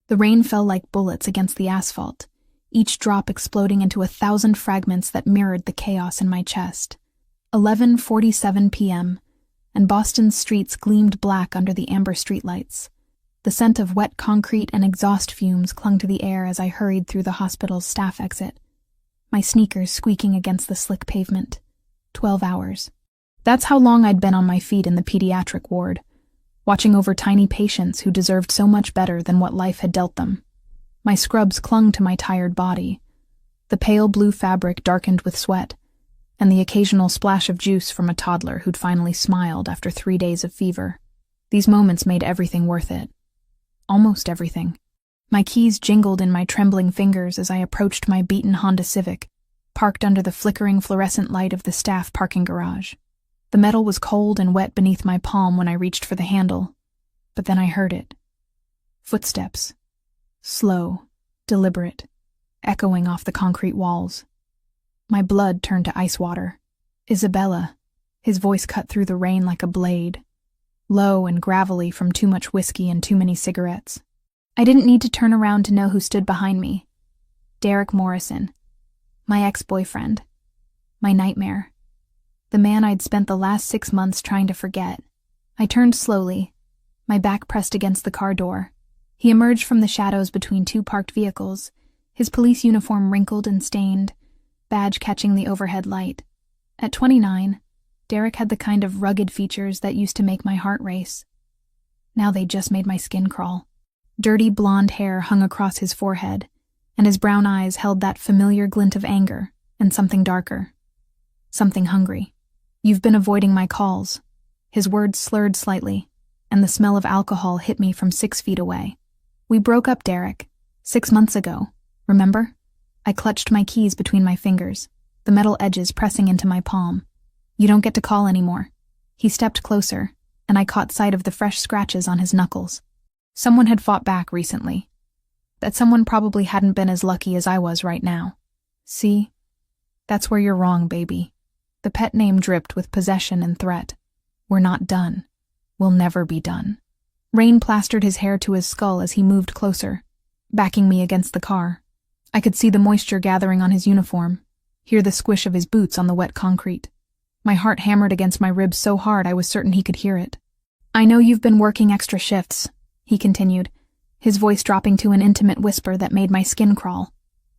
The rain fell like bullets against the asphalt, each drop exploding into 1,000 fragments that mirrored the chaos in my chest. 11:47 p.m., and Boston's streets gleamed black under the amber streetlights. The scent of wet concrete and exhaust fumes clung to the air as I hurried through the hospital's staff exit, my sneakers squeaking against the slick pavement. 12 hours. That's how long I'd been on my feet in the pediatric ward, watching over tiny patients who deserved so much better than what life had dealt them. My scrubs clung to my tired body, the pale blue fabric darkened with sweat, and the occasional splash of juice from a toddler who'd finally smiled after 3 days of fever. These moments made everything worth it. Almost everything. My keys jingled in my trembling fingers as I approached my beaten Honda Civic, parked under the flickering fluorescent light of the staff parking garage. The metal was cold and wet beneath my palm when I reached for the handle, but then I heard it. Footsteps. Slow, deliberate, echoing off the concrete walls. My blood turned to ice water. Isabella, his voice cut through the rain like a blade, low and gravelly from too much whiskey and too many cigarettes. I didn't need to turn around to know who stood behind me. Derek Morrison, my ex-boyfriend, my nightmare, the man I'd spent the last 6 months trying to forget. I turned slowly, my back pressed against the car door. He emerged from the shadows between 2 parked vehicles, his police uniform wrinkled and stained, badge catching the overhead light. At 29, Derek had the kind of rugged features that used to make my heart race. Now they just made my skin crawl. Dirty blonde hair hung across his forehead, and his brown eyes held that familiar glint of anger and something darker. Something hungry. "You've been avoiding my calls." His words slurred slightly, and the smell of alcohol hit me from 6 feet away. "We broke up, Derek. 6 months ago. Remember?" I clutched my keys between my fingers, the metal edges pressing into my palm. "You don't get to call anymore." He stepped closer, and I caught sight of the fresh scratches on his knuckles. Someone had fought back recently. That someone probably hadn't been as lucky as I was right now. "See? That's where you're wrong, baby." The pet name dripped with possession and threat. "We're not done. We'll never be done." Rain plastered his hair to his skull as he moved closer, backing me against the car. I could see the moisture gathering on his uniform, hear the squish of his boots on the wet concrete. My heart hammered against my ribs so hard I was certain he could hear it. "I know you've been working extra shifts," he continued, his voice dropping to an intimate whisper that made my skin crawl.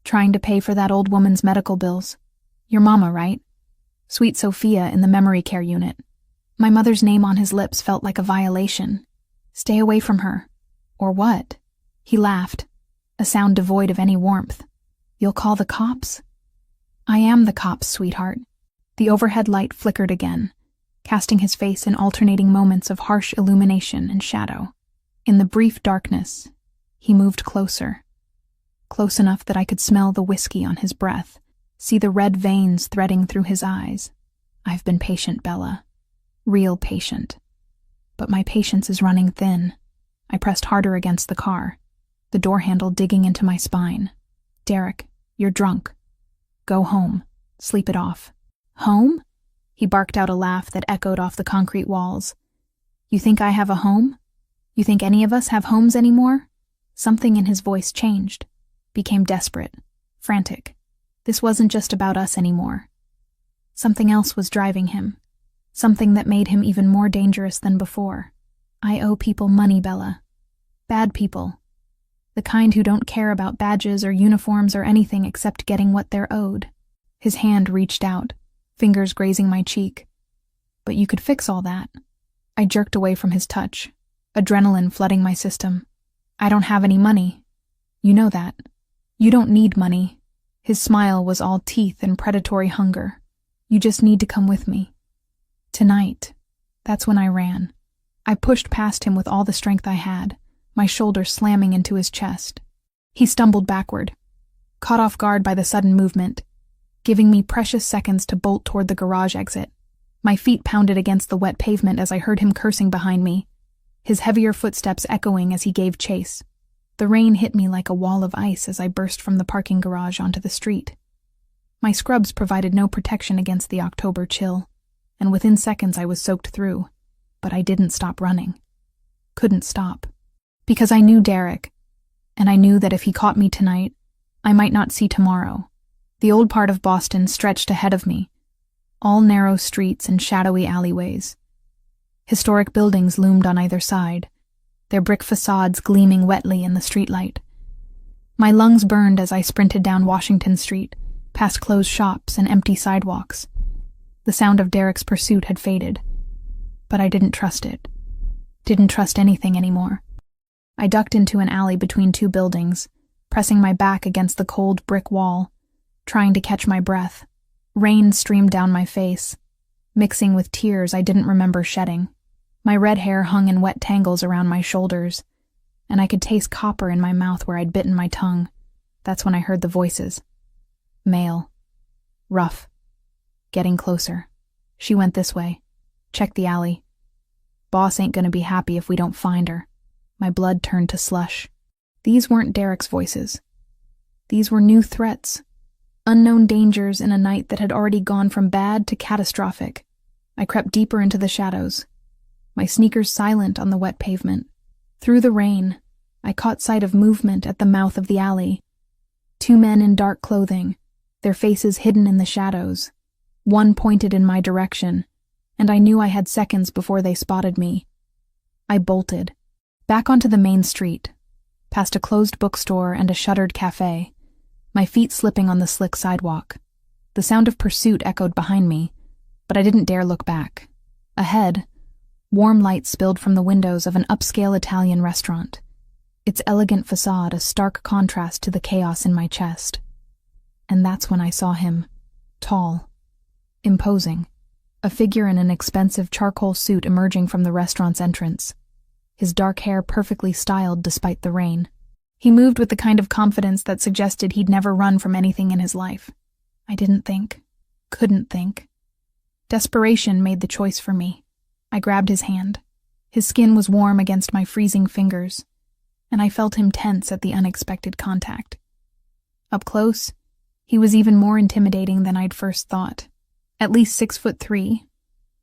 "Trying to pay for that old woman's medical bills. Your mama, right? Sweet Sophia in the memory care unit." My mother's name on his lips felt like a violation. "Stay away from her." "Or what?" He laughed, a sound devoid of any warmth. "You'll call the cops?" "I am the cops, sweetheart." The overhead light flickered again, casting his face in alternating moments of harsh illumination and shadow. In the brief darkness, he moved closer. Close enough that I could smell the whiskey on his breath, see the red veins threading through his eyes. "I've been patient, Bella. Real patient. But my patience is running thin." I pressed harder against the car, the door handle digging into my spine. "Derek, you're drunk. Go home. Sleep it off." "Home?" He barked out a laugh that echoed off the concrete walls. "You think I have a home? You think any of us have homes anymore?" Something in his voice changed, became desperate, frantic. This wasn't just about us anymore. Something else was driving him, something that made him even more dangerous than before. "I owe people money, Bella. Bad people. The kind who don't care about badges or uniforms or anything except getting what they're owed." His hand reached out, fingers grazing my cheek. "But you could fix all that." I jerked away from his touch, adrenaline flooding my system. "I don't have any money. You know that. You don't need money." His smile was all teeth and predatory hunger. "You just need to come with me. Tonight." That's when I ran. I pushed past him with all the strength I had, my shoulder slamming into his chest. He stumbled backward, caught off guard by the sudden movement, giving me precious seconds to bolt toward the garage exit. My feet pounded against the wet pavement as I heard him cursing behind me, his heavier footsteps echoing as he gave chase. The rain hit me like a wall of ice as I burst from the parking garage onto the street. My scrubs provided no protection against the October chill, and within seconds I was soaked through, but I didn't stop running. Couldn't stop. Because I knew Derek, and I knew that if he caught me tonight, I might not see tomorrow. The old part of Boston stretched ahead of me, all narrow streets and shadowy alleyways. Historic buildings loomed on either side, their brick facades gleaming wetly in the streetlight. My lungs burned as I sprinted down Washington Street, past closed shops and empty sidewalks. The sound of Derek's pursuit had faded, but I didn't trust it. Didn't trust anything anymore. I ducked into an alley between two buildings, pressing my back against the cold brick wall, trying to catch my breath. Rain streamed down my face, mixing with tears I didn't remember shedding. My red hair hung in wet tangles around my shoulders, and I could taste copper in my mouth where I'd bitten my tongue. That's when I heard the voices. Male. Rough. Getting closer. She went this way. Check the alley. Boss ain't gonna be happy if we don't find her. My blood turned to slush. These weren't Derek's voices. These were new threats. Unknown dangers in a night that had already gone from bad to catastrophic. I crept deeper into the shadows, my sneakers silent on the wet pavement. Through the rain, I caught sight of movement at the mouth of the alley. Two men in dark clothing, their faces hidden in the shadows. One pointed in my direction, and I knew I had seconds before they spotted me. I bolted, back onto the main street, past a closed bookstore and a shuttered cafe, my feet slipping on the slick sidewalk. The sound of pursuit echoed behind me, but I didn't dare look back. Ahead, warm light spilled from the windows of an upscale Italian restaurant, its elegant facade a stark contrast to the chaos in my chest. And that's when I saw him, tall, imposing, a figure in an expensive charcoal suit emerging from the restaurant's entrance, his dark hair perfectly styled despite the rain. He moved with the kind of confidence that suggested he'd never run from anything in his life. I didn't think, couldn't think. Desperation made the choice for me. I grabbed his hand. His skin was warm against my freezing fingers, and I felt him tense at the unexpected contact. Up close, he was even more intimidating than I'd first thought. At least 6'3",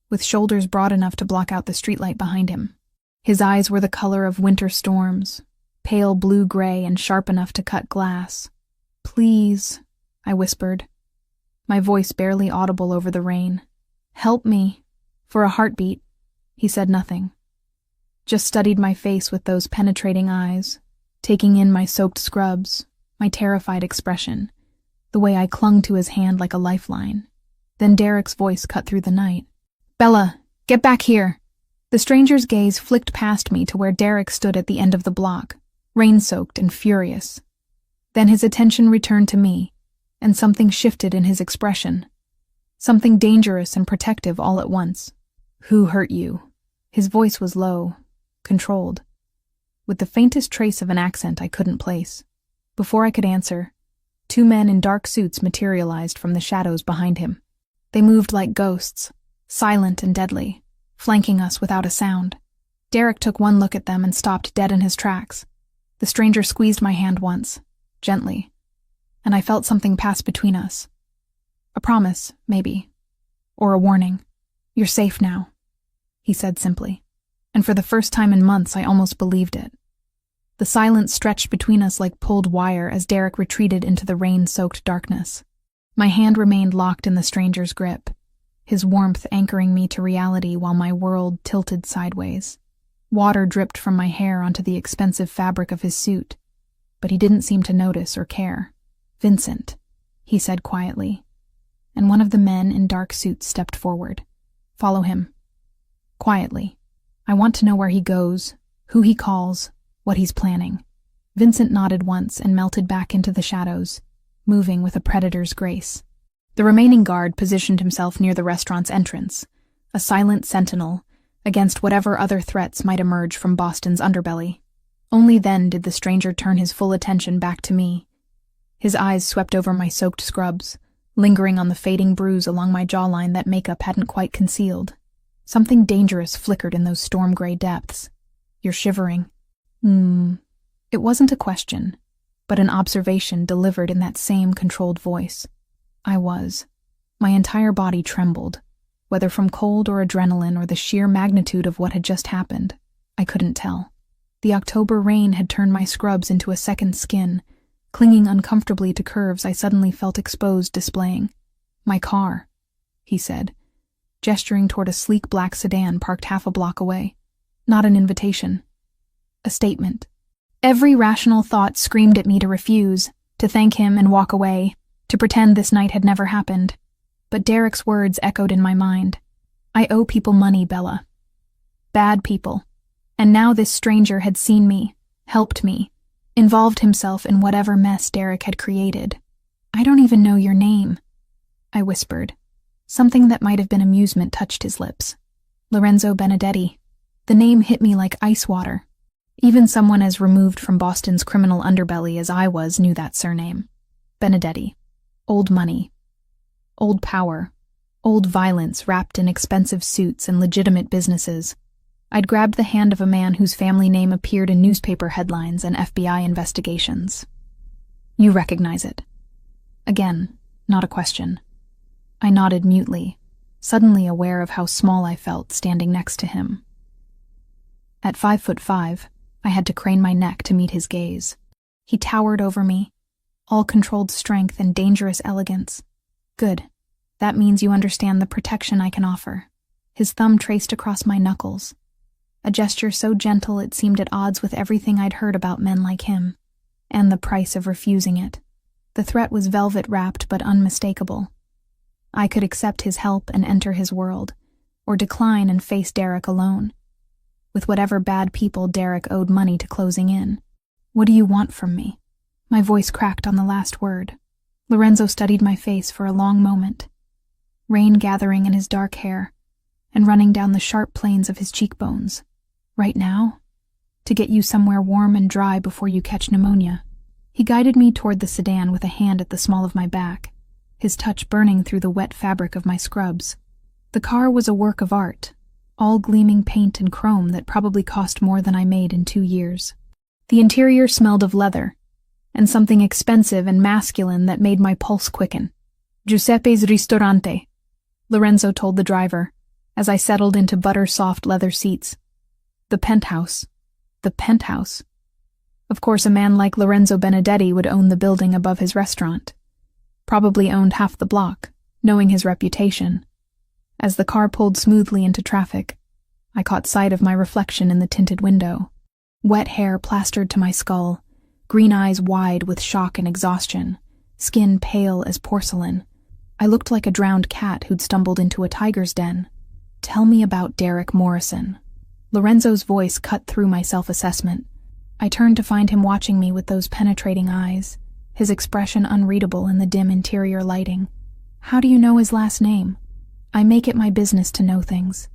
with shoulders broad enough to block out the streetlight behind him. His eyes were the color of winter storms, pale blue-gray and sharp enough to cut glass. "Please," I whispered, my voice barely audible over the rain. "Help me." For a heartbeat, he said nothing. Just studied my face with those penetrating eyes, taking in my soaked scrubs, my terrified expression, the way I clung to his hand like a lifeline. Then Derek's voice cut through the night. "Bella, get back here." The stranger's gaze flicked past me to where Derek stood at the end of the block, rain-soaked and furious. Then his attention returned to me, and something shifted in his expression. Something dangerous and protective all at once. "Who hurt you?" His voice was low, controlled, with the faintest trace of an accent I couldn't place. Before I could answer, two men in dark suits materialized from the shadows behind him. They moved like ghosts, silent and deadly, flanking us without a sound. Derek took one look at them and stopped dead in his tracks. The stranger squeezed my hand once, gently, and I felt something pass between us. A promise, maybe, or a warning. "You're safe now," he said simply, and for the first time in months I almost believed it. The silence stretched between us like pulled wire as Derek retreated into the rain-soaked darkness. My hand remained locked in the stranger's grip, his warmth anchoring me to reality while my world tilted sideways. Water dripped from my hair onto the expensive fabric of his suit, but he didn't seem to notice or care. "Vincent," he said quietly, and one of the men in dark suits stepped forward. "Follow him." Quietly. "I want to know where he goes, who he calls, what he's planning." Vincent nodded once and melted back into the shadows, moving with a predator's grace. The remaining guard positioned himself near the restaurant's entrance, a silent sentinel against whatever other threats might emerge from Boston's underbelly. Only then did the stranger turn his full attention back to me. His eyes swept over my soaked scrubs, lingering on the fading bruise along my jawline that makeup hadn't quite concealed. Something dangerous flickered in those storm-gray depths. "You're shivering." It wasn't a question, but an observation delivered in that same controlled voice. I was. My entire body trembled, whether from cold or adrenaline or the sheer magnitude of what had just happened. I couldn't tell. The October rain had turned my scrubs into a second skin, clinging uncomfortably to curves I suddenly felt exposed displaying. "My car," he said, gesturing toward a sleek black sedan parked half a block away. Not an invitation. A statement. Every rational thought screamed at me to refuse, to thank him and walk away, to pretend this night had never happened. But Derek's words echoed in my mind. I owe people money, Bella. Bad people. And now this stranger had seen me, helped me, involved himself in whatever mess Derek had created. "I don't even know your name," I whispered. Something that might have been amusement touched his lips. "Lorenzo Benedetti." The name hit me like ice water. Even someone as removed from Boston's criminal underbelly as I was knew that surname. Benedetti. Old money. Old power. Old violence wrapped in expensive suits and legitimate businesses. I'd grabbed the hand of a man whose family name appeared in newspaper headlines and FBI investigations. "You recognize it?" Again, not a question. I nodded mutely, suddenly aware of how small I felt standing next to him. At 5'5", I had to crane my neck to meet his gaze. He towered over me, all controlled strength and dangerous elegance. "Good. That means you understand the protection I can offer." His thumb traced across my knuckles. A gesture so gentle it seemed at odds with everything I'd heard about men like him, and the price of refusing it. The threat was velvet-wrapped but unmistakable. I could accept his help and enter his world, or decline and face Derek alone, with whatever bad people Derek owed money to closing in. "What do you want from me?" My voice cracked on the last word. Lorenzo studied my face for a long moment, rain gathering in his dark hair and running down the sharp planes of his cheekbones. "Right now? To get you somewhere warm and dry before you catch pneumonia." He guided me toward the sedan with a hand at the small of my back, his touch burning through the wet fabric of my scrubs. The car was a work of art, all gleaming paint and chrome that probably cost more than I made in 2 years. The interior smelled of leather, and something expensive and masculine that made my pulse quicken. "Giuseppe's Ristorante," Lorenzo told the driver, as I settled into butter-soft leather seats. The penthouse. The penthouse. Of course, a man like Lorenzo Benedetti would own the building above his restaurant. Probably owned half the block, knowing his reputation. As the car pulled smoothly into traffic, I caught sight of my reflection in the tinted window. Wet hair plastered to my skull, green eyes wide with shock and exhaustion, skin pale as porcelain. I looked like a drowned cat who'd stumbled into a tiger's den. "Tell me about Derek Morrison." Lorenzo's voice cut through my self-assessment. I turned to find him watching me with those penetrating eyes, his expression unreadable in the dim interior lighting. "How do you know his last name?" "I make it my business to know things."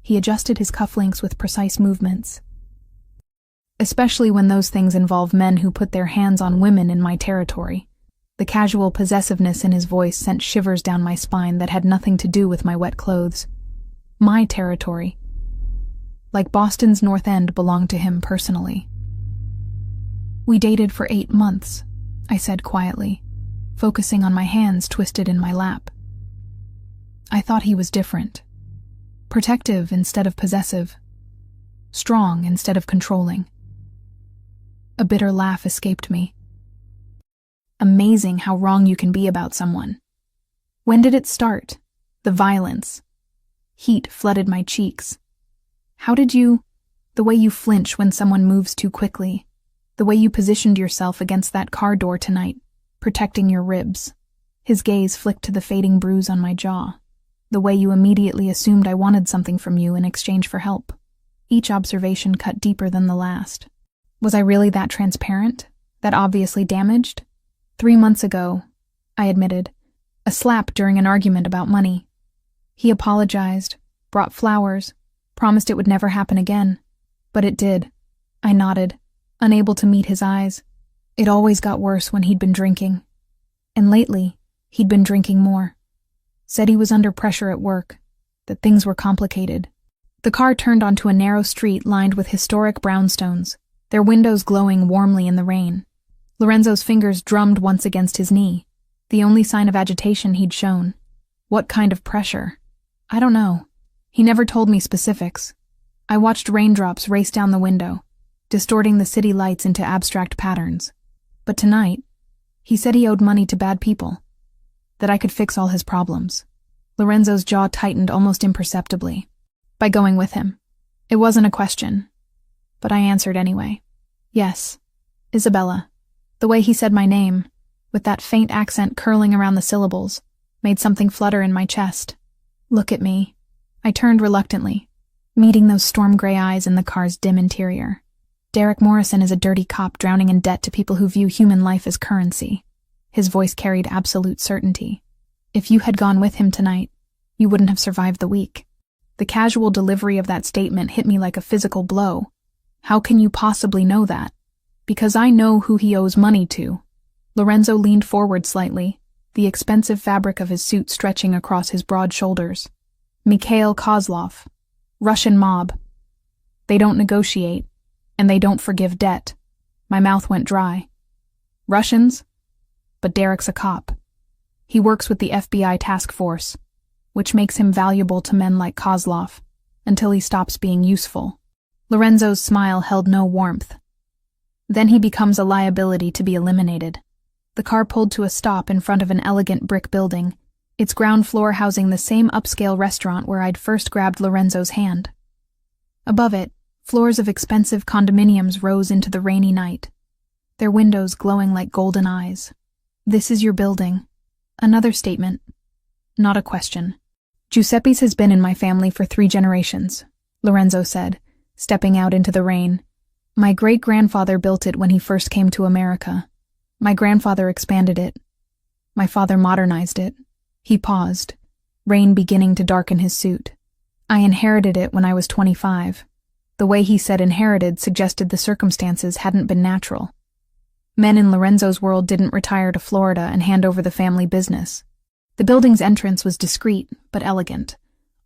He adjusted his cufflinks with precise movements. "Especially when those things involve men who put their hands on women in my territory." The casual possessiveness in his voice sent shivers down my spine that had nothing to do with my wet clothes. My territory. Like Boston's North End belonged to him personally. "We dated for 8 months, I said quietly, focusing on my hands twisted in my lap. I thought he was different. Protective instead of possessive. Strong instead of controlling. A bitter laugh escaped me. Amazing how wrong you can be about someone. When did it start? The violence. Heat flooded my cheeks. How did you... The way you flinch when someone moves too quickly. The way you positioned yourself against that car door tonight, protecting your ribs. His gaze flicked to the fading bruise on my jaw. The way you immediately assumed I wanted something from you in exchange for help. Each observation cut deeper than the last. Was I really that transparent? That obviously damaged? 3 months ago, I admitted, a slap during an argument about money. He apologized, brought flowers, promised it would never happen again. But it did. I nodded, unable to meet his eyes. It always got worse when he'd been drinking. And lately, he'd been drinking more. Said he was under pressure at work, that things were complicated. The car turned onto a narrow street lined with historic brownstones, their windows glowing warmly in the rain. Lorenzo's fingers drummed once against his knee, the only sign of agitation he'd shown. What kind of pressure? I don't know. He never told me specifics. I watched raindrops race down the window, distorting the city lights into abstract patterns. But tonight, he said he owed money to bad people, that I could fix all his problems. Lorenzo's jaw tightened almost imperceptibly. By going with him. It wasn't a question, but I answered anyway. Yes, Isabella. The way he said my name, with that faint accent curling around the syllables, made something flutter in my chest. Look at me. I turned reluctantly, meeting those storm-gray eyes in the car's dim interior. Derek Morrison is a dirty cop drowning in debt to people who view human life as currency. His voice carried absolute certainty. If you had gone with him tonight, you wouldn't have survived the week. The casual delivery of that statement hit me like a physical blow. How can you possibly know that? Because I know who he owes money to. Lorenzo leaned forward slightly, the expensive fabric of his suit stretching across his broad shoulders. Mikhail Kozlov. Russian mob. They don't negotiate, and they don't forgive debt. My mouth went dry. Russians? But Derek's a cop. He works with the FBI task force, which makes him valuable to men like Kozlov, until he stops being useful. Lorenzo's smile held no warmth. Then he becomes a liability to be eliminated. The car pulled to a stop in front of an elegant brick building, its ground floor housing the same upscale restaurant where I'd first grabbed Lorenzo's hand. Above it, floors of expensive condominiums rose into the rainy night, their windows glowing like golden eyes. This is your building. Another statement. Not a question. Giuseppe's has been in my family for 3 generations, Lorenzo said, stepping out into the rain. My great-grandfather built it when he first came to America. My grandfather expanded it. My father modernized it. He paused, rain beginning to darken his suit. I inherited it when I was 25. The way he said inherited suggested the circumstances hadn't been natural. Men in Lorenzo's world didn't retire to Florida and hand over the family business. The building's entrance was discreet but elegant,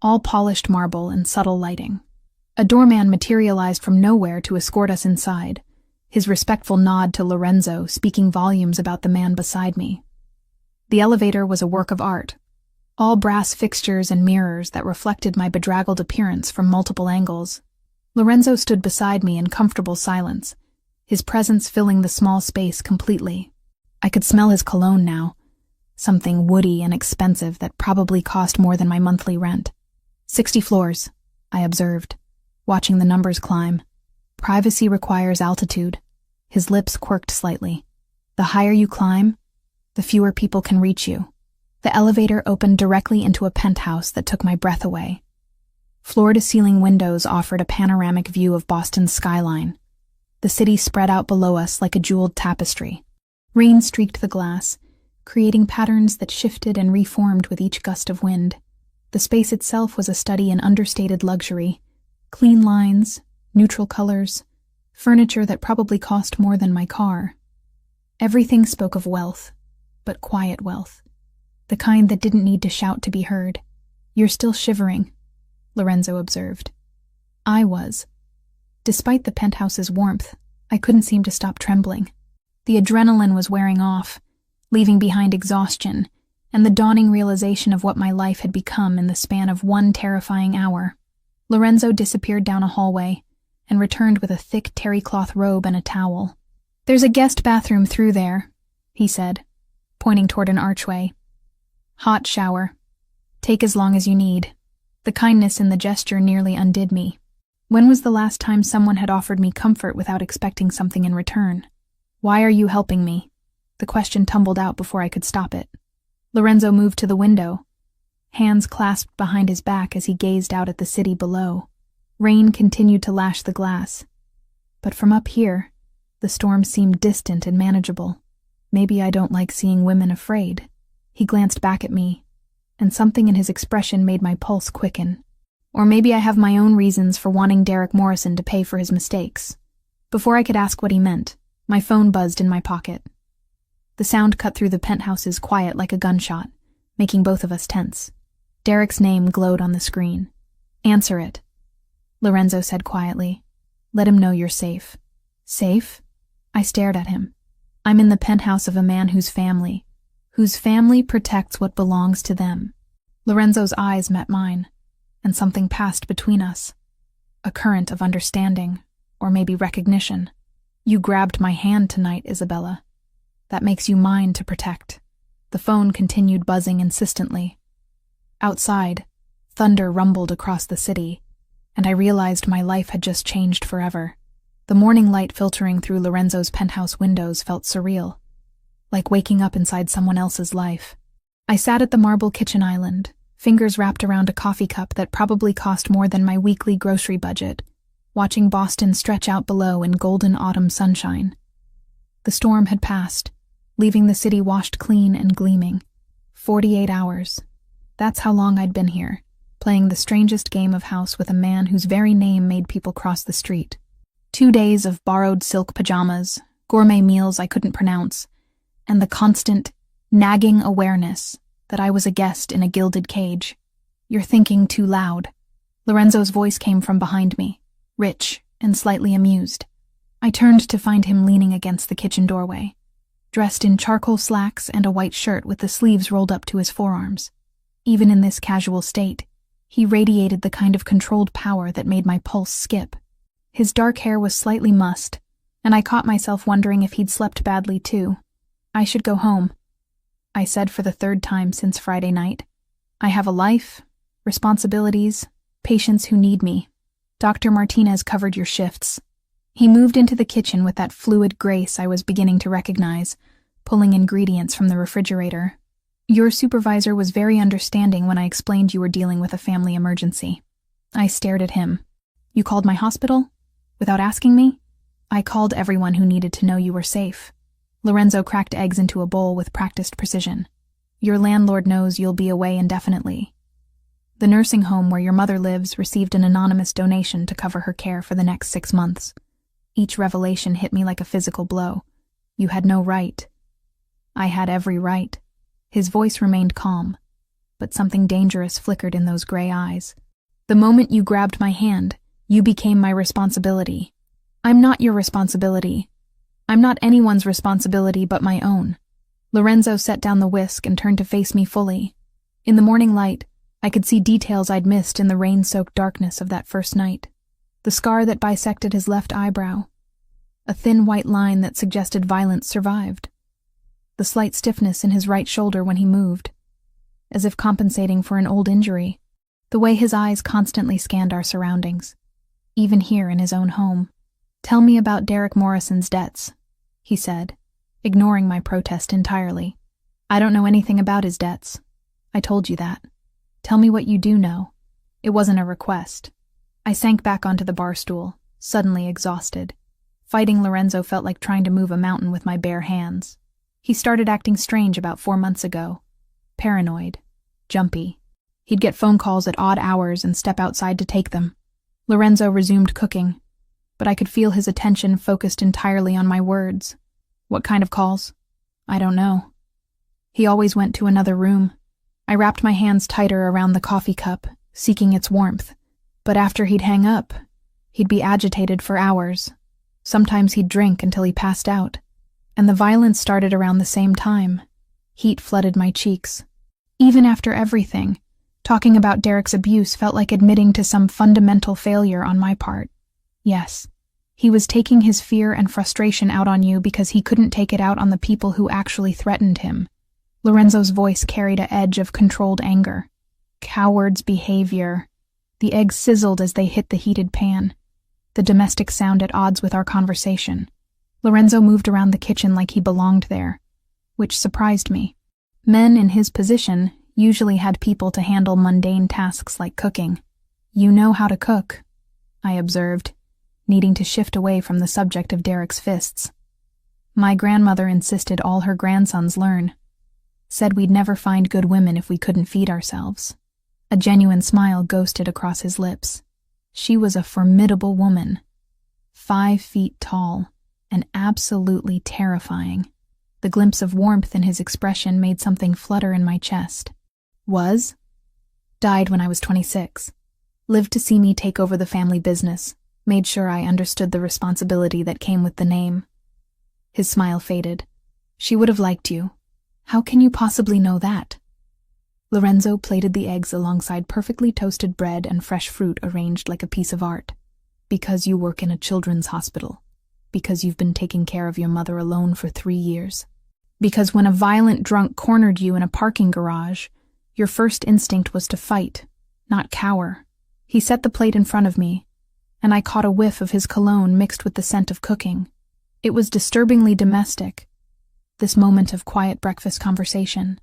all polished marble and subtle lighting. A doorman materialized from nowhere to escort us inside, his respectful nod to Lorenzo speaking volumes about the man beside me. The elevator was a work of art, all brass fixtures and mirrors that reflected my bedraggled appearance from multiple angles. Lorenzo stood beside me in comfortable silence, his presence filling the small space completely. I could smell his cologne now, something woody and expensive that probably cost more than my monthly rent. 60 floors, I observed, watching the numbers climb. Privacy requires altitude. His lips quirked slightly. The higher you climb, the fewer people can reach you. The elevator opened directly into a penthouse that took my breath away. Floor-to-ceiling windows offered a panoramic view of Boston's skyline. The city spread out below us like a jeweled tapestry. Rain streaked the glass, creating patterns that shifted and reformed with each gust of wind. The space itself was a study in understated luxury. Clean lines, neutral colors, furniture that probably cost more than my car. Everything spoke of wealth, but quiet wealth. The kind that didn't need to shout to be heard. You're still shivering, Lorenzo observed. I was. Despite the penthouse's warmth, I couldn't seem to stop trembling. The adrenaline was wearing off, leaving behind exhaustion and the dawning realization of what my life had become in the span of 1 terrifying hour. Lorenzo disappeared down a hallway and returned with a thick terry cloth robe and a towel. There's a guest bathroom through there, he said, pointing toward an archway. Hot shower. Take as long as you need. The kindness in the gesture nearly undid me. When was the last time someone had offered me comfort without expecting something in return? Why are you helping me? The question tumbled out before I could stop it. Lorenzo moved to the window, hands clasped behind his back as he gazed out at the city below. Rain continued to lash the glass. But from up here, the storm seemed distant and manageable. Maybe I don't like seeing women afraid. He glanced back at me, and something in his expression made my pulse quicken. Or maybe I have my own reasons for wanting Derek Morrison to pay for his mistakes. Before I could ask what he meant, my phone buzzed in my pocket. The sound cut through the penthouse's quiet like a gunshot, making both of us tense. Derek's name glowed on the screen. Answer it, Lorenzo said quietly. Let him know you're safe. Safe? I stared at him. I'm in the penthouse of a man whose family protects what belongs to them. Lorenzo's eyes met mine, and something passed between us. A current of understanding. Or maybe recognition. You grabbed my hand tonight, Isabella. That makes you mine to protect. The phone continued buzzing insistently. Outside, thunder rumbled across the city, and I realized my life had just changed forever. The morning light filtering through Lorenzo's penthouse windows felt surreal, like waking up inside someone else's life. I sat at the marble kitchen island, fingers wrapped around a coffee cup that probably cost more than my weekly grocery budget, watching Boston stretch out below in golden autumn sunshine. The storm had passed, leaving the city washed clean and gleaming. 48 hours. That's how long I'd been here, playing the strangest game of house with a man whose very name made people cross the street. 2 days of borrowed silk pajamas, gourmet meals I couldn't pronounce, and the constant, nagging awareness that I was a guest in a gilded cage. You're thinking too loud. Lorenzo's voice came from behind me, rich and slightly amused. I turned to find him leaning against the kitchen doorway, dressed in charcoal slacks and a white shirt with the sleeves rolled up to his forearms. Even in this casual state, he radiated the kind of controlled power that made my pulse skip. His dark hair was slightly mussed, and I caught myself wondering if he'd slept badly too. I should go home, I said for the 3rd time since Friday night. I have a life, responsibilities, patients who need me. Dr. Martinez covered your shifts. He moved into the kitchen with that fluid grace I was beginning to recognize, pulling ingredients from the refrigerator. Your supervisor was very understanding when I explained you were dealing with a family emergency. I stared at him. You called my hospital? Without asking me? I called everyone who needed to know you were safe. Lorenzo cracked eggs into a bowl with practiced precision. Your landlord knows you'll be away indefinitely. The nursing home where your mother lives received an anonymous donation to cover her care for the next 6 months. Each revelation hit me like a physical blow. You had no right. I had every right. His voice remained calm, but something dangerous flickered in those gray eyes. The moment you grabbed my hand, you became my responsibility. I'm not your responsibility. I'm not anyone's responsibility but my own. Lorenzo set down the whisk and turned to face me fully. In the morning light, I could see details I'd missed in the rain-soaked darkness of that first night. The scar that bisected his left eyebrow. A thin white line that suggested violence survived. The slight stiffness in his right shoulder when he moved, as if compensating for an old injury. The way his eyes constantly scanned our surroundings, even here in his own home. Tell me about Derek Morrison's debts, he said, ignoring my protest entirely. I don't know anything about his debts. I told you that. Tell me what you do know. It wasn't a request. I sank back onto the bar stool, suddenly exhausted. Fighting Lorenzo felt like trying to move a mountain with my bare hands. He started acting strange about 4 months ago. Paranoid. Jumpy. He'd get phone calls at odd hours and step outside to take them. Lorenzo resumed cooking, but I could feel his attention focused entirely on my words. What kind of calls? I don't know. He always went to another room. I wrapped my hands tighter around the coffee cup, seeking its warmth. But after he'd hang up, he'd be agitated for hours. Sometimes he'd drink until he passed out. And the violence started around the same time. Heat flooded my cheeks. Even after everything, talking about Derek's abuse felt like admitting to some fundamental failure on my part. Yes, he was taking his fear and frustration out on you because he couldn't take it out on the people who actually threatened him. Lorenzo's voice carried an edge of controlled anger. Coward's behavior. The eggs sizzled as they hit the heated pan, the domestic sound at odds with our conversation. Lorenzo moved around the kitchen like he belonged there, which surprised me. Men in his position usually had people to handle mundane tasks like cooking. You know how to cook, I observed, needing to shift away from the subject of Derek's fists. My grandmother insisted all her grandsons learn. Said we'd never find good women if we couldn't feed ourselves. A genuine smile ghosted across his lips. She was a formidable woman. 5 feet tall, and absolutely terrifying. The glimpse of warmth in his expression made something flutter in my chest. Was? Died when I was 26. Lived to see me take over the family business. Made sure I understood the responsibility that came with the name. His smile faded. She would have liked you. How can you possibly know that? Lorenzo plated the eggs alongside perfectly toasted bread and fresh fruit arranged like a piece of art. Because you work in a children's hospital. Because you've been taking care of your mother alone for 3 years. Because when a violent drunk cornered you in a parking garage, your first instinct was to fight, not cower. He set the plate in front of me, and I caught a whiff of his cologne mixed with the scent of cooking. It was disturbingly domestic, this moment of quiet breakfast conversation.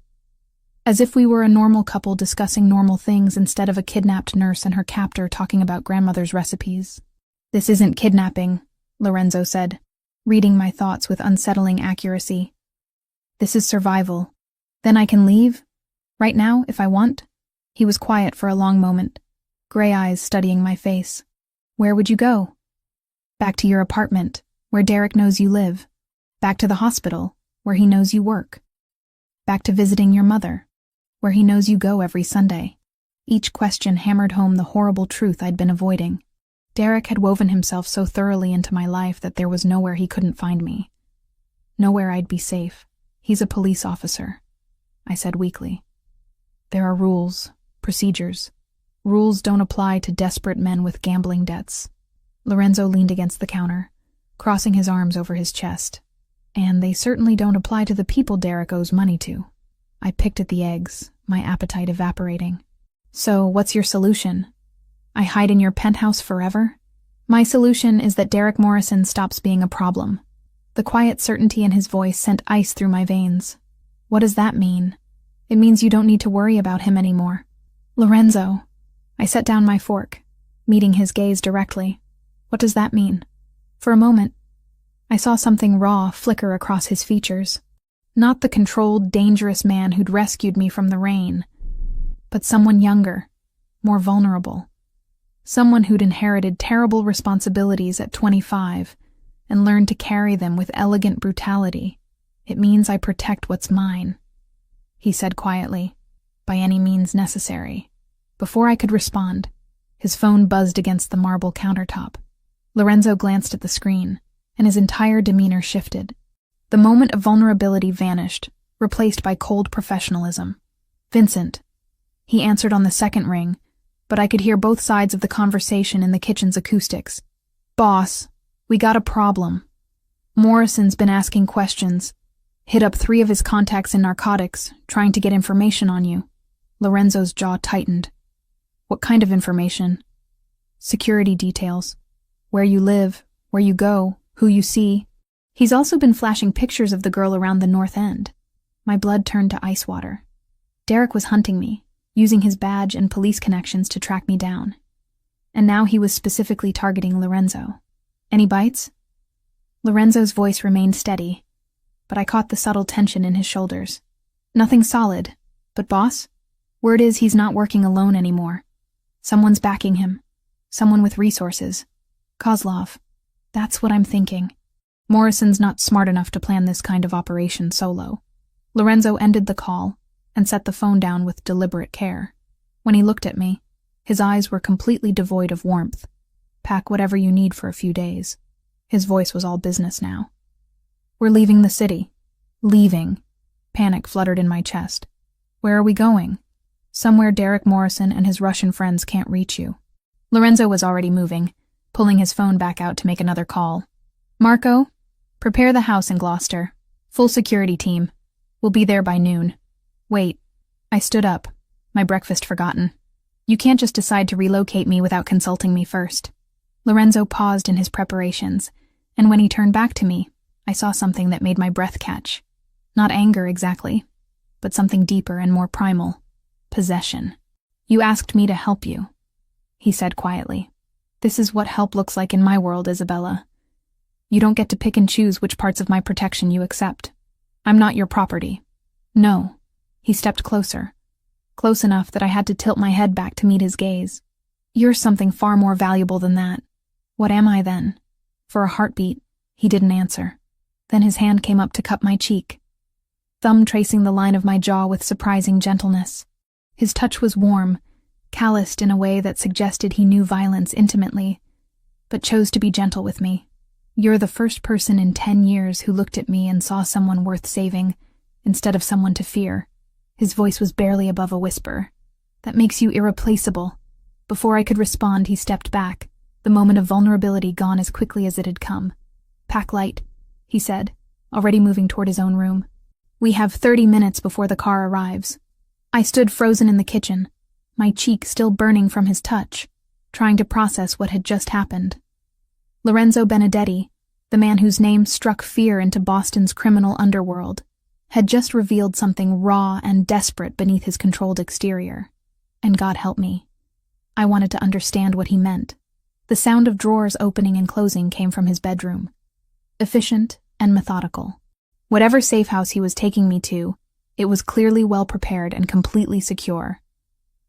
As if we were a normal couple discussing normal things instead of a kidnapped nurse and her captor talking about grandmother's recipes. "This isn't kidnapping," Lorenzo said, reading my thoughts with unsettling accuracy. "This is survival. Then I can leave? Right now, if I want?" He was quiet for a long moment, gray eyes studying my face. "Where would you go?" "Back to your apartment, where Derek knows you live. Back to the hospital, where he knows you work. Back to visiting your mother, where he knows you go every Sunday." Each question hammered home the horrible truth I'd been avoiding. Derek had woven himself so thoroughly into my life that there was nowhere he couldn't find me. Nowhere I'd be safe. "He's a police officer," I said weakly. "There are rules, procedures. Rules don't apply to desperate men with gambling debts." Lorenzo leaned against the counter, crossing his arms over his chest. "And they certainly don't apply to the people Derek owes money to." I picked at the eggs, my appetite evaporating. "So, what's your solution? I hide in your penthouse forever?" "My solution is that Derek Morrison stops being a problem." The quiet certainty in his voice sent ice through my veins. "What does that mean?" "It means you don't need to worry about him anymore." "Lorenzo." I set down my fork, meeting his gaze directly. "What does that mean?" For a moment, I saw something raw flicker across his features. Not the controlled, dangerous man who'd rescued me from the rain, but someone younger, more vulnerable. Someone who'd inherited terrible responsibilities at 25 and learned to carry them with elegant brutality. "It means I protect what's mine," he said quietly, "by any means necessary." Before I could respond, his phone buzzed against the marble countertop. Lorenzo glanced at the screen, and his entire demeanor shifted. The moment of vulnerability vanished, replaced by cold professionalism. "Vincent." He answered on the second ring, but I could hear both sides of the conversation in the kitchen's acoustics. "Boss, we got a problem. Morrison's been asking questions. Hit up 3 of his contacts in narcotics, trying to get information on you." Lorenzo's jaw tightened. "What kind of information?" "Security details. Where you live, where you go, who you see. He's also been flashing pictures of the girl around the North End." My blood turned to ice water. Derek was hunting me, using his badge and police connections to track me down. And now he was specifically targeting Lorenzo. "Any bites?" Lorenzo's voice remained steady, but I caught the subtle tension in his shoulders. "Nothing solid, but boss, word is he's not working alone anymore. Someone's backing him. Someone with resources. Kozlov. That's what I'm thinking. Morrison's not smart enough to plan this kind of operation solo." Lorenzo ended the call and set the phone down with deliberate care. When he looked at me, his eyes were completely devoid of warmth. "Pack whatever you need for a few days." His voice was all business now. "We're leaving the city." "Leaving." Panic fluttered in my chest. "Where are we going?" "Somewhere Derek Morrison and his Russian friends can't reach you." Lorenzo was already moving, pulling his phone back out to make another call. "Marco, prepare the house in Gloucester. Full security team. We'll be there by noon." "Wait." I stood up, my breakfast forgotten. "You can't just decide to relocate me without consulting me first." Lorenzo paused in his preparations, and when he turned back to me, I saw something that made my breath catch. Not anger exactly, but something deeper and more primal. Possession. "You asked me to help you," he said quietly. "This is what help looks like in my world, Isabella. You don't get to pick and choose which parts of my protection you accept. I'm not your property." "No." He stepped closer, close enough that I had to tilt my head back to meet his gaze. "You're something far more valuable than that." "What am I then?" For a heartbeat, he didn't answer. Then his hand came up to cup my cheek, thumb tracing the line of my jaw with surprising gentleness. His touch was warm, calloused in a way that suggested he knew violence intimately, but chose to be gentle with me. "You're the first person in 10 years who looked at me and saw someone worth saving, instead of someone to fear." His voice was barely above a whisper. "That makes you irreplaceable." Before I could respond, he stepped back, the moment of vulnerability gone as quickly as it had come. "Pack light," he said, already moving toward his own room. "We have 30 minutes before the car arrives." I stood frozen in the kitchen, my cheek still burning from his touch, trying to process what had just happened. Lorenzo Benedetti, the man whose name struck fear into Boston's criminal underworld, had just revealed something raw and desperate beneath his controlled exterior. And God help me, I wanted to understand what he meant. The sound of drawers opening and closing came from his bedroom. Efficient and methodical. Whatever safe house he was taking me to, it was clearly well prepared and completely secure.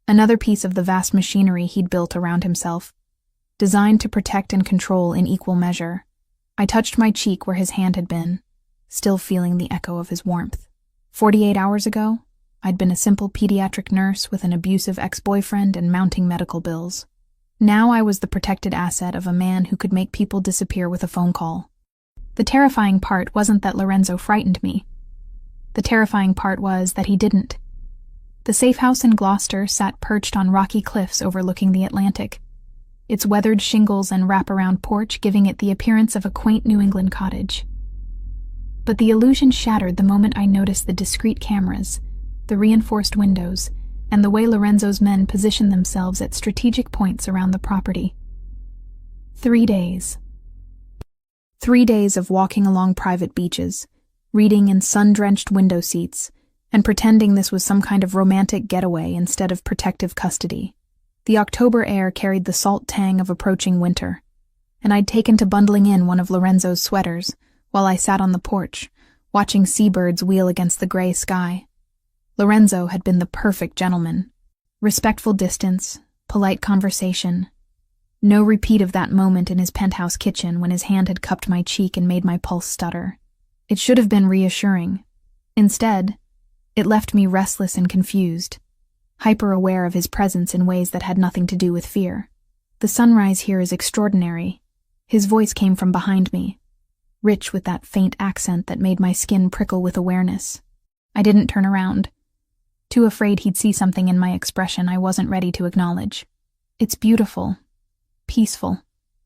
Another piece of the vast machinery he'd built around himself, designed to protect and control in equal measure. I touched my cheek where his hand had been, still feeling the echo of his warmth. 48 hours ago, I'd been a simple pediatric nurse with an abusive ex-boyfriend and mounting medical bills. Now I was the protected asset of a man who could make people disappear with a phone call. The terrifying part wasn't that Lorenzo frightened me. The terrifying part was that he didn't. The safe house in Gloucester sat perched on rocky cliffs overlooking the Atlantic, its weathered shingles and wraparound porch giving it the appearance of a quaint New England cottage. But the illusion shattered the moment I noticed the discreet cameras, the reinforced windows, and the way Lorenzo's men positioned themselves at strategic points around the property. 3 days. 3 days of walking along private beaches, reading in sun-drenched window seats, and pretending this was some kind of romantic getaway instead of protective custody. The October air carried the salt tang of approaching winter, and I'd taken to bundling in one of Lorenzo's sweaters while I sat on the porch, watching seabirds wheel against the gray sky. Lorenzo had been the perfect gentleman. Respectful distance, polite conversation. No repeat of that moment in his penthouse kitchen when his hand had cupped my cheek and made my pulse stutter. It should have been reassuring. Instead, it left me restless and confused, hyper-aware of his presence in ways that had nothing to do with fear. "The sunrise here is extraordinary." His voice came from behind me, rich with that faint accent that made my skin prickle with awareness. I didn't turn around, too afraid he'd see something in my expression I wasn't ready to acknowledge. "It's beautiful. Peaceful.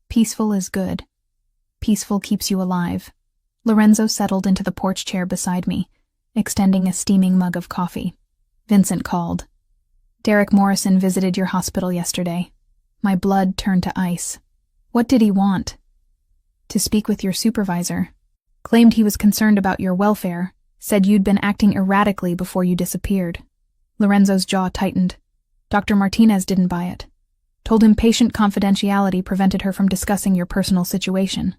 Peaceful is good. Peaceful keeps you alive." Lorenzo settled into the porch chair beside me, extending a steaming mug of coffee. Vincent called. "Derek Morrison visited your hospital yesterday." My blood turned to ice. "What did he want?" "To speak with your supervisor. Claimed he was concerned about your welfare. Said you'd been acting erratically before you disappeared." Lorenzo's jaw tightened. "Dr. Martinez didn't buy it. Told him patient confidentiality prevented her from discussing your personal situation."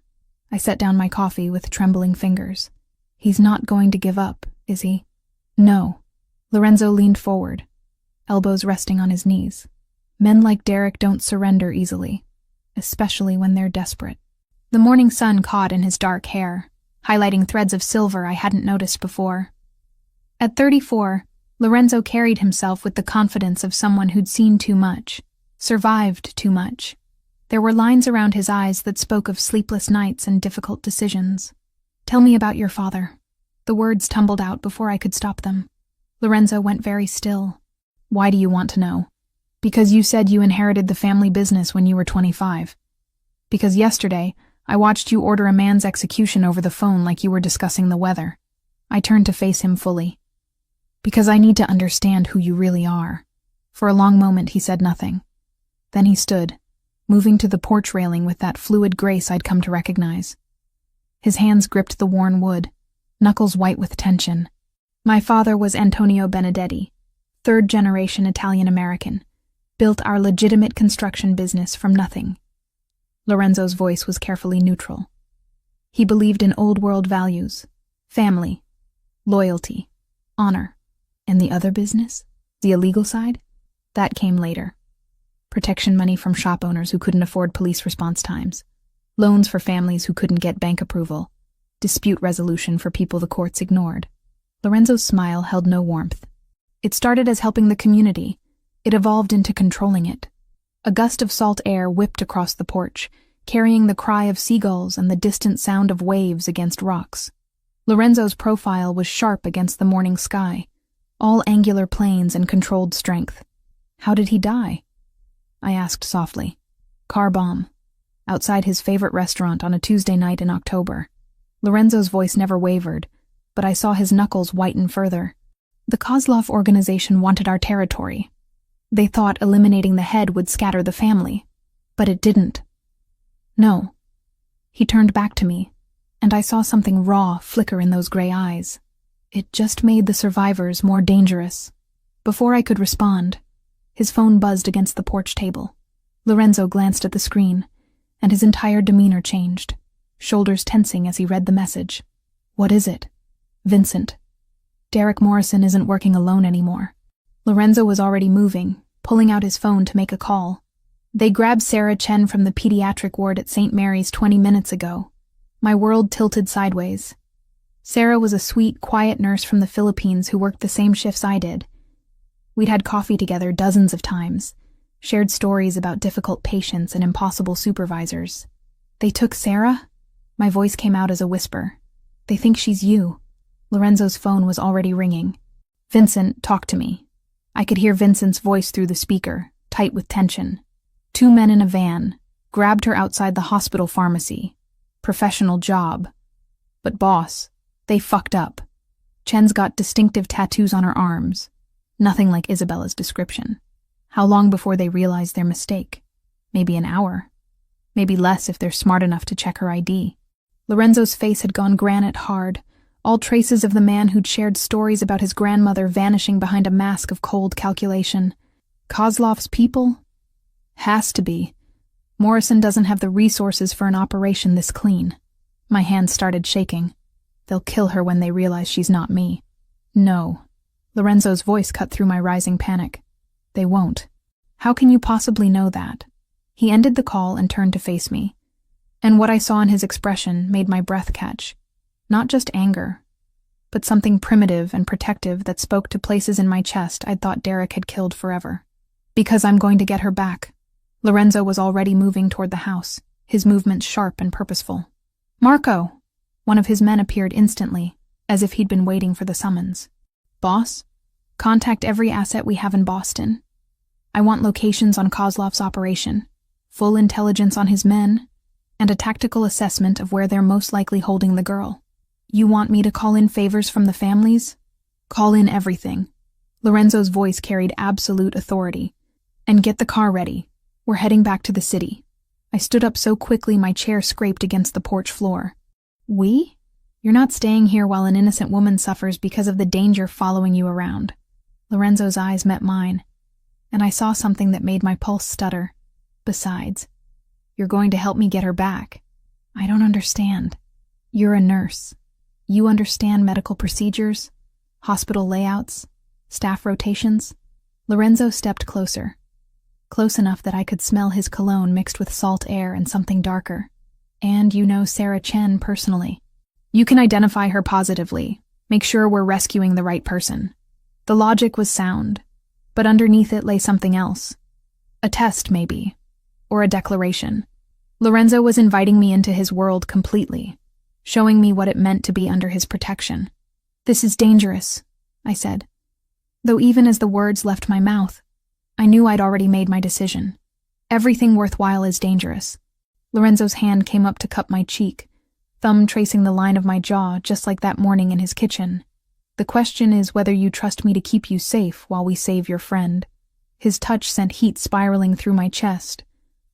I set down my coffee with trembling fingers. "He's not going to give up, is he?" "No." Lorenzo leaned forward, elbows resting on his knees. "Men like Derek don't surrender easily, especially when they're desperate." The morning sun caught in his dark hair, highlighting threads of silver I hadn't noticed before. At 34, Lorenzo carried himself with the confidence of someone who'd seen too much, survived too much. There were lines around his eyes that spoke of sleepless nights and difficult decisions. "Tell me about your father." The words tumbled out before I could stop them. Lorenzo went very still. "Why do you want to know?" "Because you said you inherited the family business when you were 25. Because yesterday, I watched you order a man's execution over the phone like you were discussing the weather." I turned to face him fully. "Because I need to understand who you really are." For a long moment he said nothing. Then he stood, moving to the porch railing with that fluid grace I'd come to recognize. His hands gripped the worn wood, knuckles white with tension. "My father was Antonio Benedetti, third-generation Italian-American, built our legitimate construction business from nothing." Lorenzo's voice was carefully neutral. "He believed in old-world values, family, loyalty, honor. And the other business, the illegal side, that came later. Protection money from shop owners who couldn't afford police response times, loans for families who couldn't get bank approval, dispute resolution for people the courts ignored." Lorenzo's smile held no warmth. "It started as helping the community. It evolved into controlling it." A gust of salt air whipped across the porch, carrying the cry of seagulls and the distant sound of waves against rocks. Lorenzo's profile was sharp against the morning sky, all angular planes and controlled strength. "How did he die?" I asked softly. "Car bomb. outside his favorite restaurant on a Tuesday night in October. Lorenzo's voice never wavered, but I saw his knuckles whiten further. The Kozlov organization wanted our territory. They thought eliminating the head would scatter the family, but it didn't. No. He turned back to me, and I saw something raw flicker in those gray eyes. It just made the survivors more dangerous. Before I could respond, his phone buzzed against the porch table. Lorenzo glanced at the screen, and his entire demeanor changed, shoulders tensing as he read the message. What is it? Vincent. Derek Morrison isn't working alone anymore. Lorenzo was already moving, pulling out his phone to make a call. They grabbed Sarah Chen from the pediatric ward at St. Mary's 20 minutes ago. My world tilted sideways. Sarah was a sweet, quiet nurse from the Philippines who worked the same shifts I did. We'd had coffee together dozens of times, shared stories about difficult patients and impossible supervisors. They took Sarah? My voice came out as a whisper. They think she's you. Lorenzo's phone was already ringing. Vincent, talk to me. I could hear Vincent's voice through the speaker, tight with tension. 2 men in a van, grabbed her outside the hospital pharmacy. Professional job. But boss, they fucked up. Chen's got distinctive tattoos on her arms. Nothing like Isabella's description. How long before they realize their mistake? Maybe an hour. Maybe less if they're smart enough to check her ID. Lorenzo's face had gone granite hard, all traces of the man who'd shared stories about his grandmother vanishing behind a mask of cold calculation. Kozlov's people? Has to be. Morrison doesn't have the resources for an operation this clean. My hands started shaking. They'll kill her when they realize she's not me. No. Lorenzo's voice cut through my rising panic. They won't. How can you possibly know that? He ended the call and turned to face me. And what I saw in his expression made my breath catch. Not just anger, but something primitive and protective that spoke to places in my chest I'd thought Derek had killed forever. Because I'm going to get her back. Lorenzo was already moving toward the house, his movements sharp and purposeful. Marco! One of his men appeared instantly, as if he'd been waiting for the summons. Boss? Contact every asset we have in Boston. I want locations on Kozlov's operation, full intelligence on his men, and a tactical assessment of where they're most likely holding the girl. You want me to call in favors from the families? Call in everything. Lorenzo's voice carried absolute authority. And get the car ready. We're heading back to the city. I stood up so quickly my chair scraped against the porch floor. We? You're not staying here while an innocent woman suffers because of the danger following you around. Lorenzo's eyes met mine, and I saw something that made my pulse stutter. Besides, you're going to help me get her back. I don't understand. You're a nurse. You understand medical procedures, hospital layouts, staff rotations. Lorenzo stepped closer. Close enough that I could smell his cologne mixed with salt air and something darker. And you know Sarah Chen personally. You can identify her positively. Make sure we're rescuing the right person. The logic was sound, but underneath it lay something else. A test, maybe. Or a declaration. Lorenzo was inviting me into his world completely, showing me what it meant to be under his protection. This is dangerous, I said. Though even as the words left my mouth, I knew I'd already made my decision. Everything worthwhile is dangerous. Lorenzo's hand came up to cup my cheek, thumb tracing the line of my jaw just like that morning in his kitchen. The question is whether you trust me to keep you safe while we save your friend. His touch sent heat spiraling through my chest,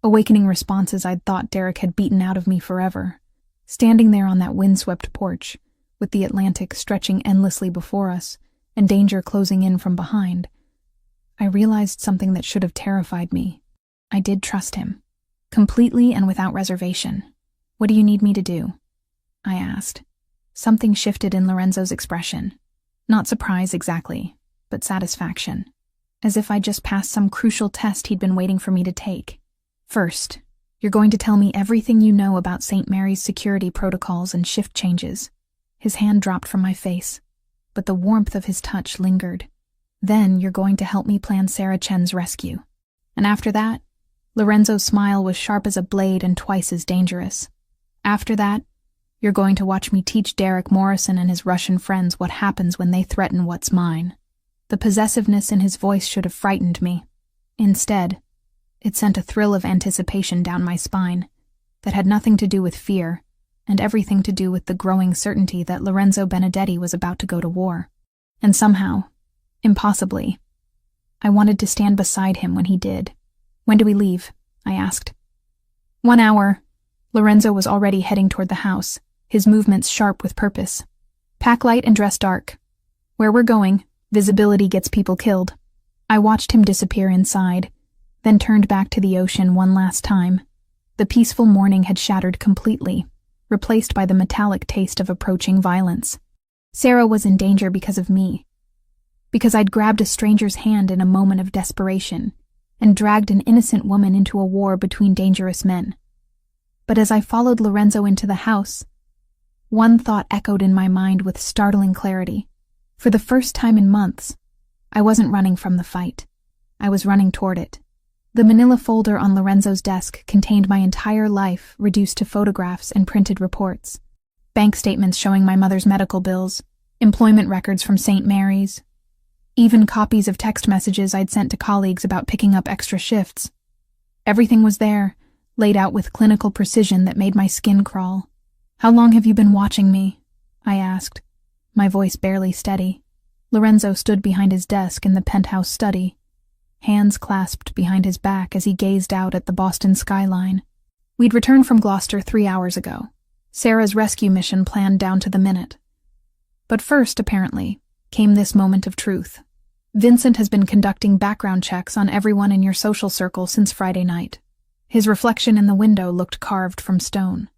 awakening responses I'd thought Derek had beaten out of me forever. Standing there on that windswept porch, with the Atlantic stretching endlessly before us and danger closing in from behind, I realized something that should have terrified me. I did trust him. Completely and without reservation. What do you need me to do? I asked. Something shifted in Lorenzo's expression. Not surprise exactly, but satisfaction. As if I'd just passed some crucial test he'd been waiting for me to take. First, you're going to tell me everything you know about St. Mary's security protocols and shift changes. His hand dropped from my face, but the warmth of his touch lingered. Then you're going to help me plan Sarah Chen's rescue. And after that, Lorenzo's smile was sharp as a blade and twice as dangerous. After that, you're going to watch me teach Derek Morrison and his Russian friends what happens when they threaten what's mine. The possessiveness in his voice should have frightened me. Instead, it sent a thrill of anticipation down my spine. that had nothing to do with fear and everything to do with the growing certainty that Lorenzo Benedetti was about to go to war. And somehow, impossibly, I wanted to stand beside him when he did. "When do we leave?" I asked. 1 hour. Lorenzo was already heading toward the house, his movements sharp with purpose. "Pack light and dress dark. Where we're going, visibility gets people killed." I watched him disappear inside, then turned back to the ocean one last time. The peaceful morning had shattered completely, replaced by the metallic taste of approaching violence. Sarah was in danger because of me. Because I'd grabbed a stranger's hand in a moment of desperation and dragged an innocent woman into a war between dangerous men. But as I followed Lorenzo into the house, one thought echoed in my mind with startling clarity. For the first time in months, I wasn't running from the fight. I was running toward it. The manila folder on Lorenzo's desk contained my entire life reduced to photographs and printed reports. Bank statements showing my mother's medical bills, employment records from St. Mary's, even copies of text messages I'd sent to colleagues about picking up extra shifts. Everything was there, laid out with clinical precision that made my skin crawl. "How long have you been watching me?" I asked, my voice barely steady. Lorenzo stood behind his desk in the penthouse study, hands clasped behind his back as he gazed out at the Boston skyline. We'd returned from Gloucester 3 hours ago, Sarah's rescue mission planned down to the minute. But first, apparently, came this moment of truth. Vincent has been conducting background checks on everyone in your social circle since Friday night. His reflection in the window looked carved from stone.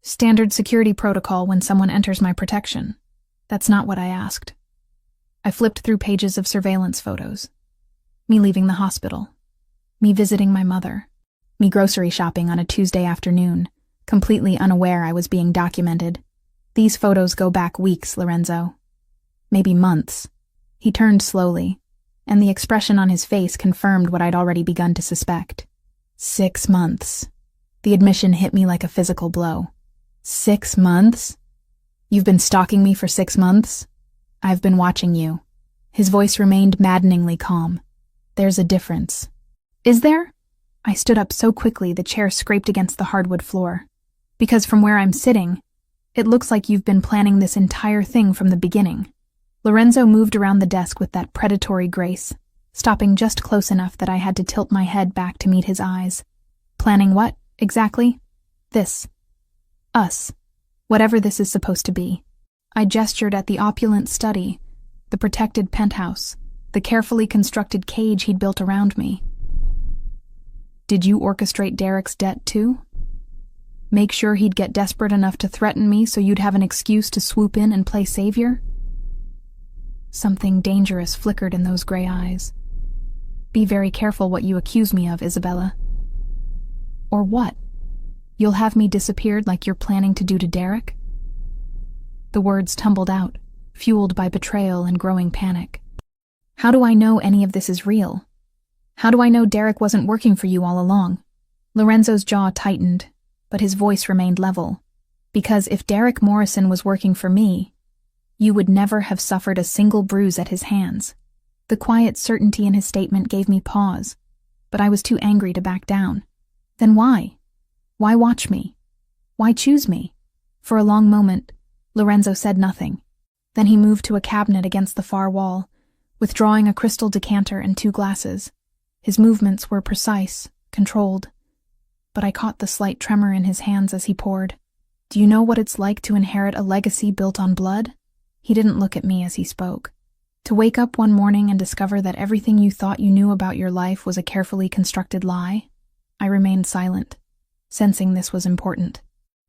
Standard security protocol when someone enters my protection. That's not what I asked. I flipped through pages of surveillance photos. Me leaving the hospital. Me visiting my mother. Me grocery shopping on a Tuesday afternoon, completely unaware I was being documented. These photos go back weeks, Lorenzo. Maybe months. He turned slowly, and the expression on his face confirmed what I'd already begun to suspect. 6 months. The admission hit me like a physical blow. 6 months? You've been stalking me for 6 months? I've been watching you. His voice remained maddeningly calm. There's a difference. Is there? I stood up so quickly the chair scraped against the hardwood floor. Because from where I'm sitting, it looks like you've been planning this entire thing from the beginning. Lorenzo moved around the desk with that predatory grace, stopping just close enough that I had to tilt my head back to meet his eyes. Planning what, exactly? This. Us. Whatever this is supposed to be. I gestured at the opulent study, the protected penthouse, the carefully constructed cage he'd built around me. Did you orchestrate Derek's debt too? Make sure he'd get desperate enough to threaten me so you'd have an excuse to swoop in and play savior? Something dangerous flickered in those gray eyes. Be very careful what you accuse me of, Isabella. Or what? You'll have me disappeared like you're planning to do to Derek? The words tumbled out, fueled by betrayal and growing panic. How do I know any of this is real? How do I know Derek wasn't working for you all along? Lorenzo's jaw tightened, but his voice remained level. Because if Derek Morrison was working for me, you would never have suffered a single bruise at his hands. The quiet certainty in his statement gave me pause, but I was too angry to back down. Then why? Why watch me? Why choose me? For a long moment, Lorenzo said nothing. Then he moved to a cabinet against the far wall, withdrawing a crystal decanter and 2 glasses. His movements were precise, controlled, but I caught the slight tremor in his hands as he poured. Do you know what it's like to inherit a legacy built on blood? He didn't look at me as he spoke. To wake up one morning and discover that everything you thought you knew about your life was a carefully constructed lie? I remained silent, sensing this was important.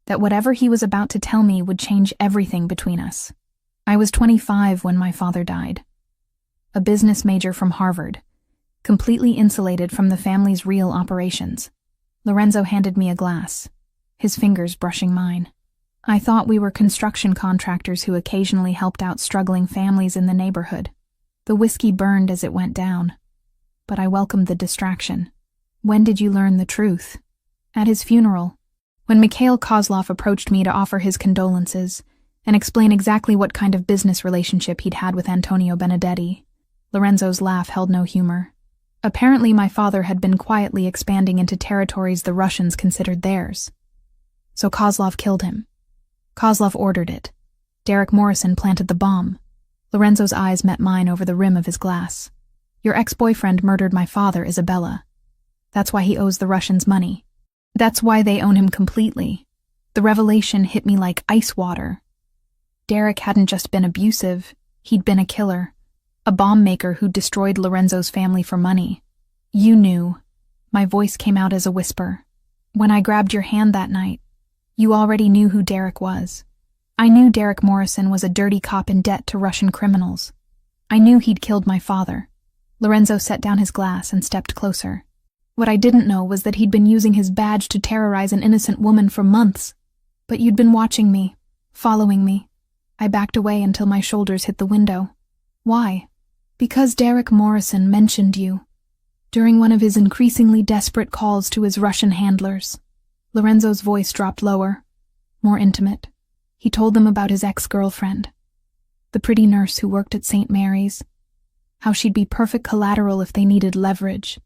That whatever he was about to tell me would change everything between us. I was 25 when my father died. A business major from Harvard, completely insulated from the family's real operations. Lorenzo handed me a glass, his fingers brushing mine. I thought we were construction contractors who occasionally helped out struggling families in the neighborhood. The whiskey burned as it went down, but I welcomed the distraction. When did you learn the truth? At his funeral, when Mikhail Kozlov approached me to offer his condolences and explain exactly what kind of business relationship he'd had with Antonio Benedetti. Lorenzo's laugh held no humor. Apparently my father had been quietly expanding into territories the Russians considered theirs. So Kozlov killed him. Kozlov ordered it. Derek Morrison planted the bomb. Lorenzo's eyes met mine over the rim of his glass. Your ex-boyfriend murdered my father, Isabella. That's why he owes the Russians money. That's why they own him completely. The revelation hit me like ice water. Derek hadn't just been abusive, he'd been a killer. A bomb maker who destroyed Lorenzo's family for money. You knew. My voice came out as a whisper. When I grabbed your hand that night, you already knew who Derek was. I knew Derek Morrison was a dirty cop in debt to Russian criminals. I knew he'd killed my father. Lorenzo set down his glass and stepped closer. What I didn't know was that he'd been using his badge to terrorize an innocent woman for months. But you'd been watching me, following me. I backed away until my shoulders hit the window. Why? Because Derek Morrison mentioned you. During one of his increasingly desperate calls to his Russian handlers. Lorenzo's voice dropped lower, more intimate. He told them about his ex-girlfriend, the pretty nurse who worked at St. Mary's, how she'd be perfect collateral if they needed leverage.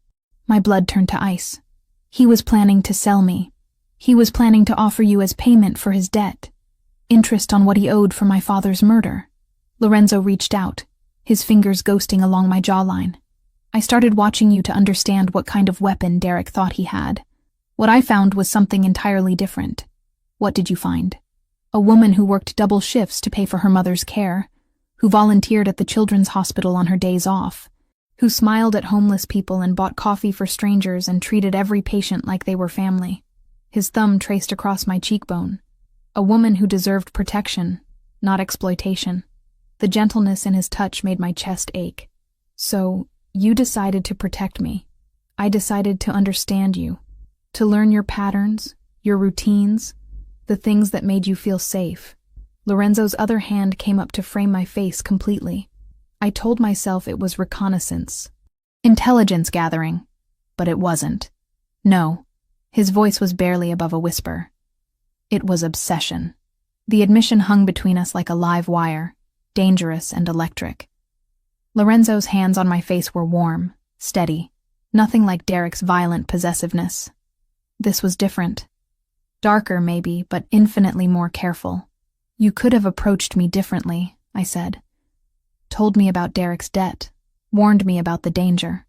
My blood turned to ice. He was planning to sell me. He was planning to offer you as payment for his debt, interest on what he owed for my father's murder. Lorenzo reached out, his fingers ghosting along my jawline. I started watching you to understand what kind of weapon Derek thought he had. What I found was something entirely different. What did you find? A woman who worked double shifts to pay for her mother's care, who volunteered at the children's hospital on her days off, who smiled at homeless people and bought coffee for strangers and treated every patient like they were family. His thumb traced across my cheekbone. A woman who deserved protection, not exploitation. The gentleness in his touch made my chest ache. So, you decided to protect me. I decided to understand you. To learn your patterns, your routines, the things that made you feel safe. Lorenzo's other hand came up to frame my face completely. I told myself it was reconnaissance. Intelligence gathering. But it wasn't. No. His voice was barely above a whisper. It was obsession. The admission hung between us like a live wire, dangerous and electric. Lorenzo's hands on my face were warm, steady, nothing like Derek's violent possessiveness. This was different. Darker, maybe, but infinitely more careful. You could have approached me differently, I said. Told me about Derek's debt, warned me about the danger,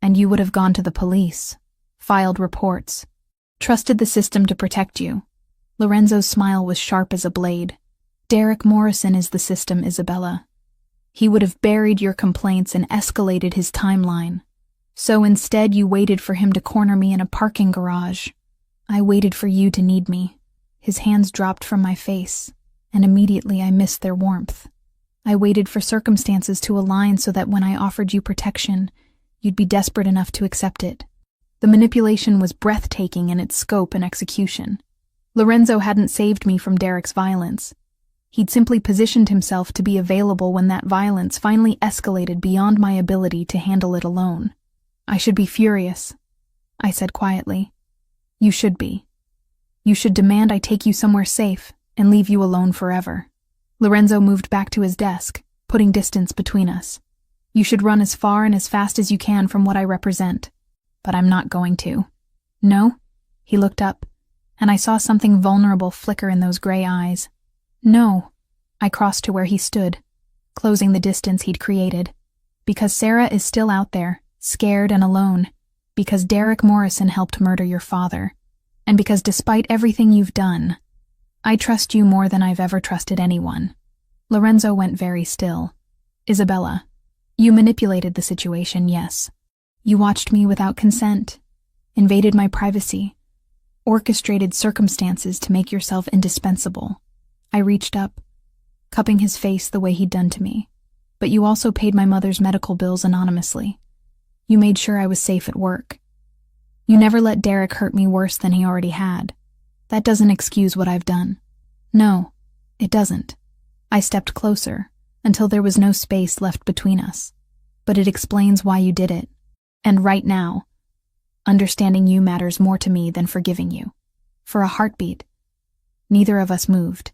and you would have gone to the police, filed reports, trusted the system to protect you. Lorenzo's smile was sharp as a blade. Derek Morrison is the system, Isabella. He would have buried your complaints and escalated his timeline. So instead you waited for him to corner me in a parking garage. I waited for you to need me. His hands dropped from my face, and immediately I missed their warmth. I waited for circumstances to align so that when I offered you protection, you'd be desperate enough to accept it. The manipulation was breathtaking in its scope and execution. Lorenzo hadn't saved me from Derek's violence. He'd simply positioned himself to be available when that violence finally escalated beyond my ability to handle it alone. I should be furious, I said quietly. You should be. You should demand I take you somewhere safe and leave you alone forever. Lorenzo moved back to his desk, putting distance between us. You should run as far and as fast as you can from what I represent. But I'm not going to. No? He looked up, and I saw something vulnerable flicker in those gray eyes. No. I crossed to where he stood, closing the distance he'd created. Because Sarah is still out there, scared and alone. Because Derek Morrison helped murder your father. And because despite everything you've done, I trust you more than I've ever trusted anyone. Lorenzo went very still. Isabella, you manipulated the situation, yes. You watched me without consent, invaded my privacy, orchestrated circumstances to make yourself indispensable. I reached up, cupping his face the way he'd done to me. But you also paid my mother's medical bills anonymously. You made sure I was safe at work. You never let Derek hurt me worse than he already had. That doesn't excuse what I've done. No, it doesn't. I stepped closer, until there was no space left between us. But it explains why you did it. And right now, understanding you matters more to me than forgiving you. For a heartbeat. Neither of us moved.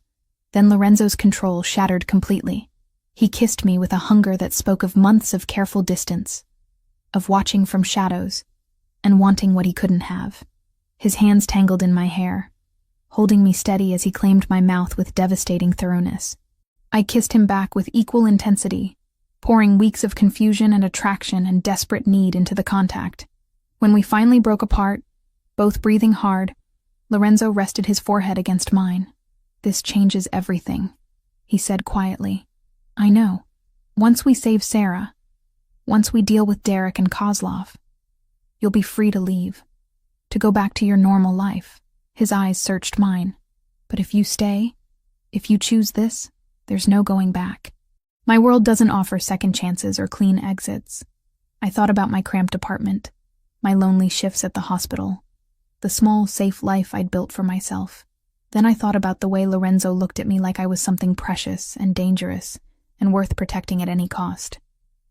Then Lorenzo's control shattered completely. He kissed me with a hunger that spoke of months of careful distance, of watching from shadows, and wanting what he couldn't have. His hands tangled in my hair, holding me steady as he claimed my mouth with devastating thoroughness. I kissed him back with equal intensity, pouring weeks of confusion and attraction and desperate need into the contact. When we finally broke apart, both breathing hard, Lorenzo rested his forehead against mine. "This changes everything," he said quietly. "I know. Once we save Sarah, once we deal with Derek and Kozlov, you'll be free to leave, to go back to your normal life." His eyes searched mine. "But if you stay, if you choose this, there's no going back. My world doesn't offer second chances or clean exits." I thought about my cramped apartment, my lonely shifts at the hospital, the small, safe life I'd built for myself. Then I thought about the way Lorenzo looked at me like I was something precious and dangerous and worth protecting at any cost.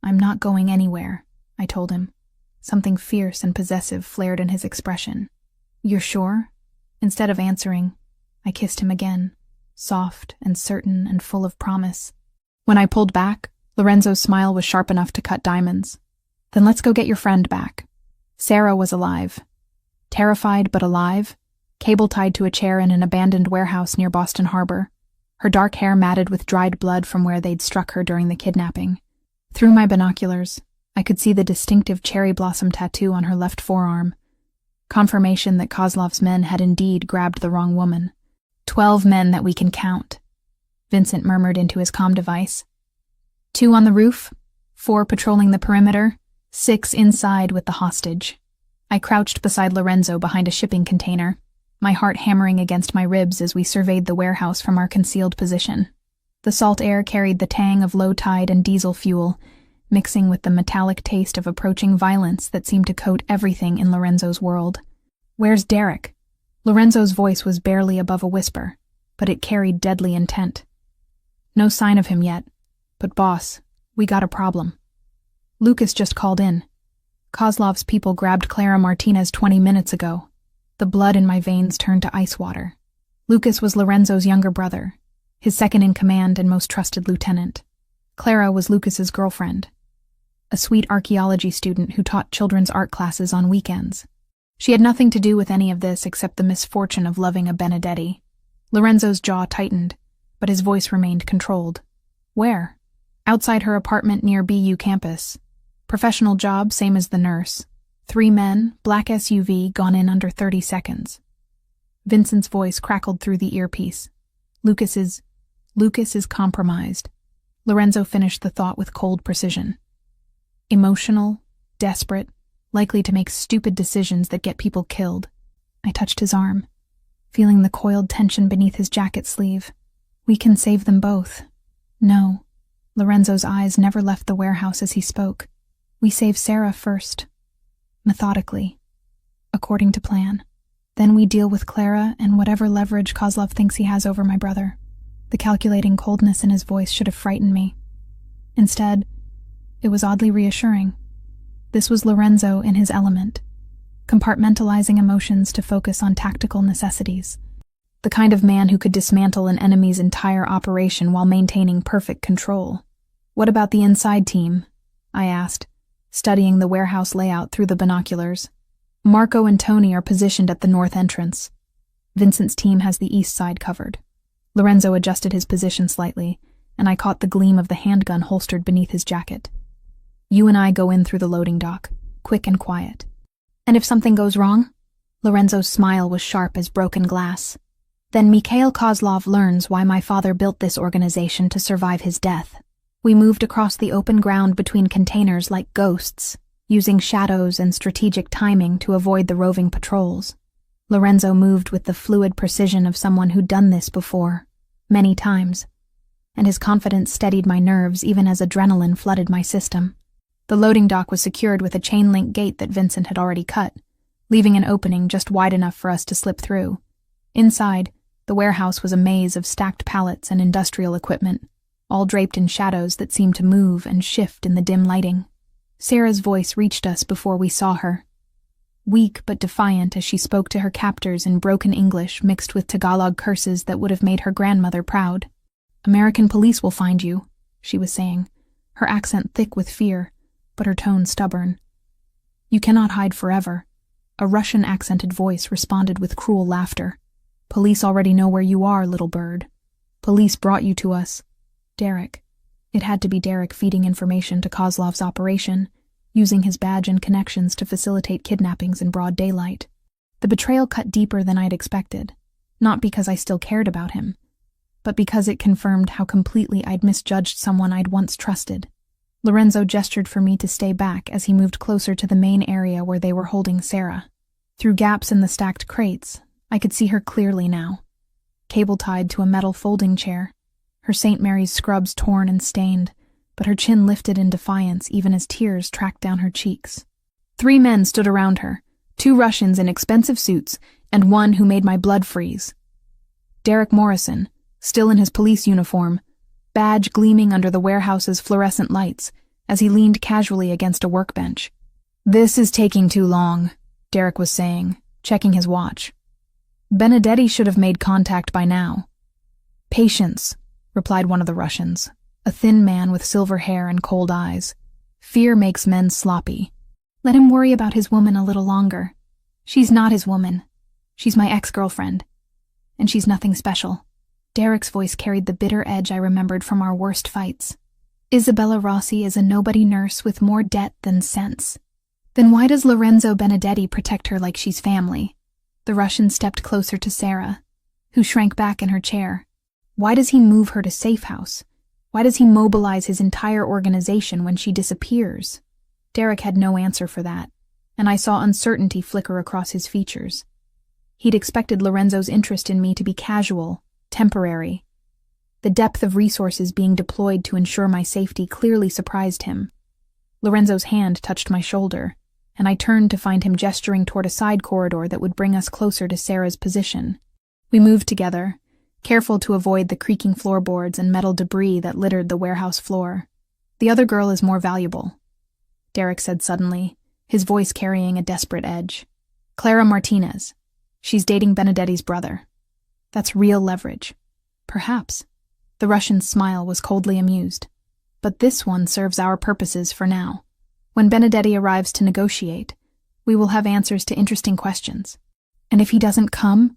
"I'm not going anywhere," I told him. Something fierce and possessive flared in his expression. "You're sure?" Instead of answering, I kissed him again, soft and certain and full of promise. When I pulled back, Lorenzo's smile was sharp enough to cut diamonds. "Then let's go get your friend back." Sarah was alive. Terrified but alive, cable tied to a chair in an abandoned warehouse near Boston Harbor, her dark hair matted with dried blood from where they'd struck her during the kidnapping. Through my binoculars, I could see the distinctive cherry blossom tattoo on her left forearm, confirmation that Kozlov's men had indeed grabbed the wrong woman. 12 men that we can count," Vincent murmured into his comm device. 2 on the roof, 4 patrolling the perimeter, 6 inside with the hostage. I crouched beside Lorenzo behind a shipping container, my heart hammering against my ribs as we surveyed the warehouse from our concealed position. The salt air carried the tang of low tide and diesel fuel, mixing with the metallic taste of approaching violence that seemed to coat everything in Lorenzo's world. "Where's Derek?" Lorenzo's voice was barely above a whisper, but it carried deadly intent. "No sign of him yet, but boss, we got a problem. Lucas just called in. Kozlov's people grabbed Clara Martinez 20 minutes ago." The blood in my veins turned to ice water. Lucas was Lorenzo's younger brother, his second-in-command and most trusted lieutenant. Clara was Lucas's girlfriend, a sweet archaeology student who taught children's art classes on weekends. She had nothing to do with any of this except the misfortune of loving a Benedetti. Lorenzo's jaw tightened, but his voice remained controlled. "Where?" "Outside her apartment near BU campus. Professional job, same as the nurse. 3 men, black SUV, gone in under 30 seconds. Vincent's voice crackled through the earpiece. Lucas is compromised." Lorenzo finished the thought with cold precision. "Emotional, desperate, likely to make stupid decisions that get people killed." I touched his arm, feeling the coiled tension beneath his jacket sleeve. "We can save them both." "No." Lorenzo's eyes never left the warehouse as he spoke. "We save Sarah first. Methodically. According to plan. Then we deal with Clara and whatever leverage Kozlov thinks he has over my brother." The calculating coldness in his voice should have frightened me. Instead, it was oddly reassuring. This was Lorenzo in his element, compartmentalizing emotions to focus on tactical necessities. The kind of man who could dismantle an enemy's entire operation while maintaining perfect control. "What about the inside team?" I asked, studying the warehouse layout through the binoculars. "Marco and Tony are positioned at the north entrance. Vincent's team has the east side covered." Lorenzo adjusted his position slightly, and I caught the gleam of the handgun holstered beneath his jacket. "You and I go in through the loading dock, quick and quiet." "And if something goes wrong?" Lorenzo's smile was sharp as broken glass. "Then Mikhail Kozlov learns why my father built this organization to survive his death. We moved across the open ground between containers like ghosts, using shadows and strategic timing to avoid the roving patrols. Lorenzo moved with the fluid precision of someone who'd done this before, many times, and his confidence steadied my nerves even as adrenaline flooded my system. The loading dock was secured with a chain-link gate that Vincent had already cut, leaving an opening just wide enough for us to slip through. Inside, the warehouse was a maze of stacked pallets and industrial equipment, all draped in shadows that seemed to move and shift in the dim lighting. Sarah's voice reached us before we saw her, weak but defiant as she spoke to her captors in broken English mixed with Tagalog curses that would have made her grandmother proud. "American police will find you," she was saying, her accent thick with fear, but her tone stubborn. "You cannot hide forever." A Russian-accented voice responded with cruel laughter. Police already know where you are, little bird. Police brought you to us. Derek. It had to be Derek feeding information to Kozlov's operation, using his badge and connections to facilitate kidnappings in broad daylight. The betrayal cut deeper than I'd expected, not because I still cared about him, but because it confirmed how completely I'd misjudged someone I'd once trusted. Lorenzo gestured for me to stay back as he moved closer to the main area where they were holding Sarah. Through gaps in the stacked crates, I could see her clearly now, cable-tied to a metal folding chair, her St. Mary's scrubs torn and stained, but her chin lifted in defiance even as tears tracked down her cheeks. 3 men stood around her, 2 Russians in expensive suits, and 1 who made my blood freeze. Derek Morrison, still in his police uniform, badge gleaming under the warehouse's fluorescent lights as he leaned casually against a workbench. "This is taking too long," Derek was saying, checking his watch. "Benedetti should have made contact by now." "Patience," replied one of the Russians, a thin man with silver hair and cold eyes. "Fear makes men sloppy. Let him worry about his woman a little longer. She's not his woman. She's my ex-girlfriend. And she's nothing special." Derek's voice carried the bitter edge I remembered from our worst fights. "Isabella Rossi is a nobody nurse with more debt than sense. Then why does Lorenzo Benedetti protect her like she's family?" The Russian stepped closer to Sarah, who shrank back in her chair. "Why does he move her to safe house? Why does he mobilize his entire organization when she disappears?" Derek had no answer for that, and I saw uncertainty flicker across his features. He'd expected Lorenzo's interest in me to be casual, temporary. The depth of resources being deployed to ensure my safety clearly surprised him. Lorenzo's hand touched my shoulder, and I turned to find him gesturing toward a side corridor that would bring us closer to Sarah's position. We moved together, careful to avoid the creaking floorboards and metal debris that littered the warehouse floor. "The other girl is more valuable," Derek said suddenly, his voice carrying a desperate edge. "Clara Martinez. She's dating Benedetti's brother. That's real leverage." "Perhaps." The Russian's smile was coldly amused. "But this one serves our purposes for now. When Benedetti arrives to negotiate, we will have answers to interesting questions. And if he doesn't come,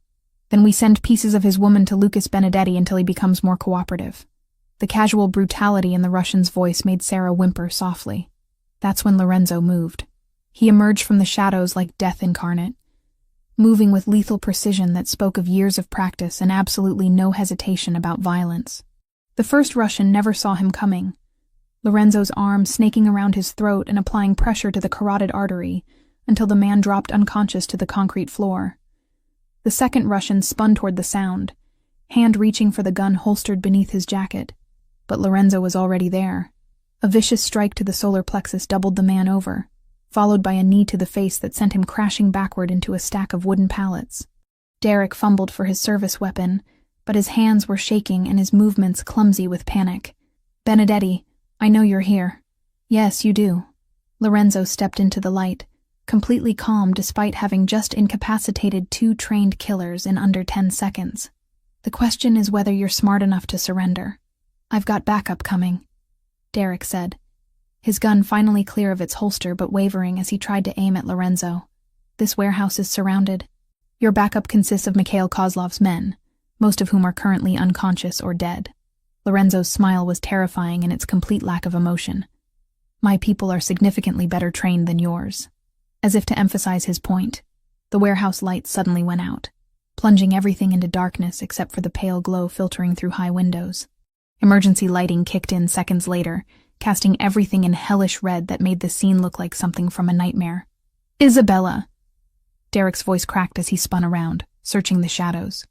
then we send pieces of his woman to Lucas Benedetti until he becomes more cooperative." The casual brutality in the Russian's voice made Sarah whimper softly. That's when Lorenzo moved. He emerged from the shadows like death incarnate, moving with lethal precision that spoke of years of practice and absolutely no hesitation about violence. The first Russian never saw him coming, Lorenzo's arm snaking around his throat and applying pressure to the carotid artery until the man dropped unconscious to the concrete floor. The second Russian spun toward the sound, hand reaching for the gun holstered beneath his jacket, but Lorenzo was already there. A vicious strike to the solar plexus doubled the man over, followed by a knee to the face that sent him crashing backward into a stack of wooden pallets. Derek fumbled for his service weapon, but his hands were shaking and his movements clumsy with panic. "Benedetti, I know you're here." "Yes, you do." Lorenzo stepped into the light, completely calm despite having just incapacitated 2 trained killers in under 10 seconds. "The question is whether you're smart enough to surrender. I've got backup coming," Derek said, his gun finally clear of its holster but wavering as he tried to aim at Lorenzo. "This warehouse is surrounded. Your backup consists of Mikhail Kozlov's men, most of whom are currently unconscious or dead." Lorenzo's smile was terrifying in its complete lack of emotion. "My people are significantly better trained than yours." As if to emphasize his point, the warehouse lights suddenly went out, plunging everything into darkness except for the pale glow filtering through high windows. Emergency lighting kicked in seconds later, casting everything in hellish red that made the scene look like something from a nightmare. "Isabella!" Derek's voice cracked as he spun around, searching the shadows.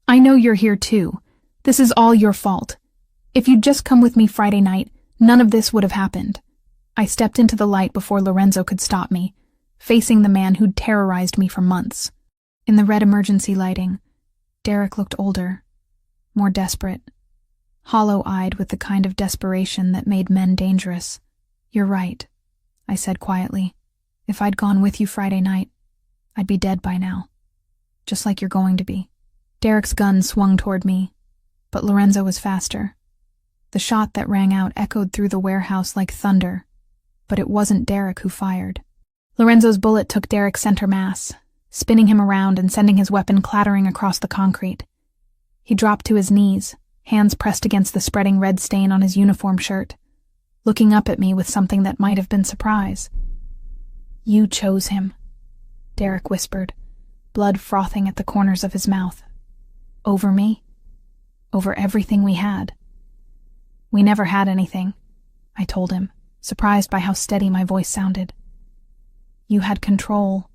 "I know you're here too. This is all your fault. If you'd just come with me Friday night, none of this would have happened." I stepped into the light before Lorenzo could stop me, facing the man who'd terrorized me for months. In the red emergency lighting, Derek looked older, more desperate, hollow-eyed with the kind of desperation that made men dangerous. "You're right," I said quietly. "If I'd gone with you Friday night, I'd be dead by now. Just like you're going to be." Derek's gun swung toward me, but Lorenzo was faster. The shot that rang out echoed through the warehouse like thunder, but it wasn't Derek who fired. Lorenzo's bullet took Derek's center mass, spinning him around and sending his weapon clattering across the concrete. He dropped to his knees, hands pressed against the spreading red stain on his uniform shirt, looking up at me with something that might have been surprise. "You chose him," Derek whispered, blood frothing at the corners of his mouth. "Over me? Over everything we had." "We never had anything," I told him, surprised by how steady my voice sounded. "You had control,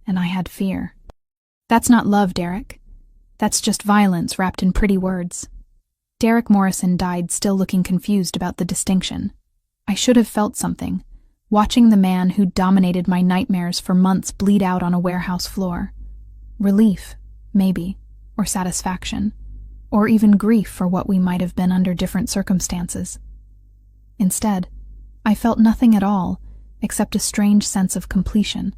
and I had fear." "That's not love, Derek. That's just violence wrapped in pretty words." Derek Morrison died still looking confused about the distinction. I should have felt something, watching the man who dominated my nightmares for months bleed out on a warehouse floor. Relief, maybe, or satisfaction, or even grief for what we might have been under different circumstances. Instead, I felt nothing at all except a strange sense of completion,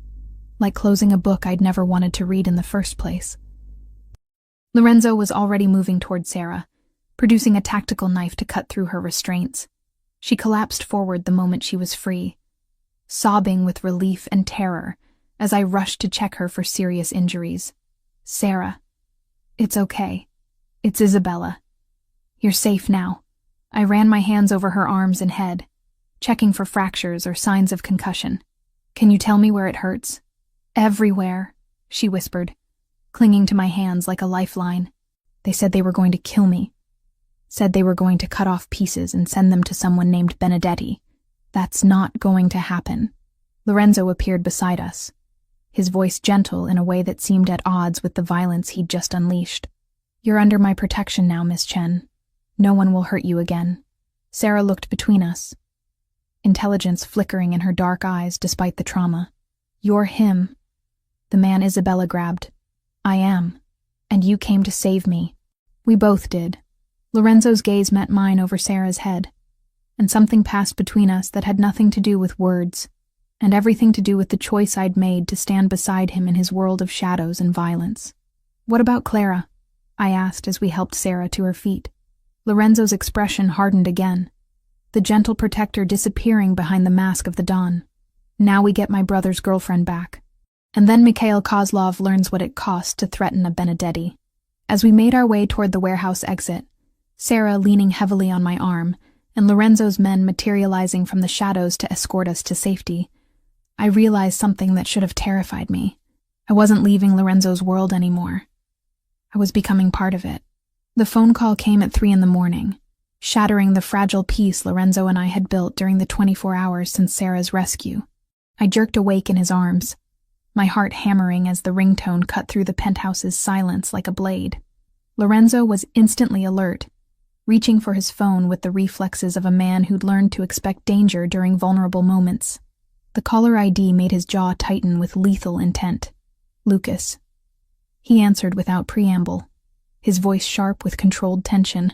like closing a book I'd never wanted to read in the first place. Lorenzo was already moving toward Sarah, producing a tactical knife to cut through her restraints. She collapsed forward the moment she was free, sobbing with relief and terror as I rushed to check her for serious injuries. "Sarah, it's okay. It's Isabella. You're safe now." I ran my hands over her arms and head, checking for fractures or signs of concussion. "Can you tell me where it hurts?" "Everywhere," she whispered, clinging to my hands like a lifeline. "They said they were going to kill me. Said they were going to cut off pieces and send them to someone named Benedetti. That's not going to happen." Lorenzo appeared beside us, his voice gentle in a way that seemed at odds with the violence he'd just unleashed. "You're under my protection now, Miss Chen. No one will hurt you again." Sarah looked between us, intelligence flickering in her dark eyes despite the trauma. "You're him, the man Isabella grabbed." "I am, and you came to save me." We both did. Lorenzo's gaze met mine over Sarah's head, and something passed between us that had nothing to do with words, and everything to do with the choice I'd made to stand beside him in his world of shadows and violence. "What about Clara?" I asked as we helped Sarah to her feet. Lorenzo's expression hardened again, the gentle protector disappearing behind the mask of the Don. "Now we get my brother's girlfriend back." And then Mikhail Kozlov learns what it cost to threaten a Benedetti. As we made our way toward the warehouse exit, Sarah leaning heavily on my arm, and Lorenzo's men materializing from the shadows to escort us to safety, I realized something that should have terrified me. I wasn't leaving Lorenzo's world anymore. I was becoming part of it. The phone call came at 3 a.m, shattering the fragile peace Lorenzo and I had built during the 24 hours since Sarah's rescue. I jerked awake in his arms, my heart hammering as the ringtone cut through the penthouse's silence like a blade. Lorenzo was instantly alert, reaching for his phone with the reflexes of a man who'd learned to expect danger during vulnerable moments. The caller ID made his jaw tighten with lethal intent. "Lucas." He answered without preamble, his voice sharp with controlled tension.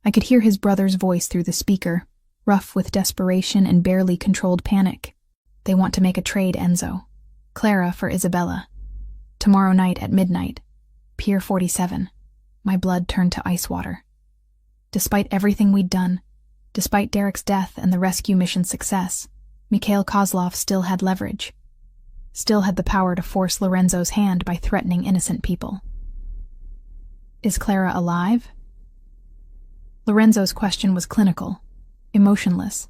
I could hear his brother's voice through the speaker, rough with desperation and barely controlled panic. "They want to make a trade, Enzo. Clara for Isabella. Tomorrow night at midnight. Pier 47. My blood turned to ice water. Despite everything we'd done, despite Derek's death and the rescue mission's success, Mikhail Kozlov still had leverage. Still had the power to force Lorenzo's hand by threatening innocent people. "Is Clara alive?" Lorenzo's question was clinical, emotionless,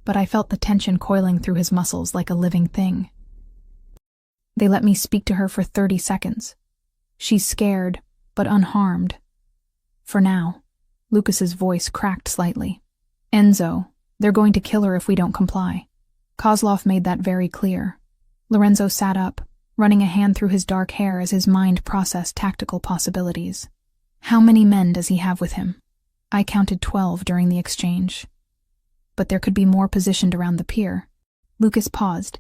but I felt the tension coiling through his muscles like a living thing. They let me speak to her for 30 seconds. She's scared, but unharmed. For now. Lucas's voice cracked slightly. "Enzo, they're going to kill her if we don't comply." Kozlov made that very clear. Lorenzo sat up, running a hand through his dark hair as his mind processed tactical possibilities. "How many men does he have with him?" I counted 12 during the exchange. But there could be more positioned around the pier. Lucas paused,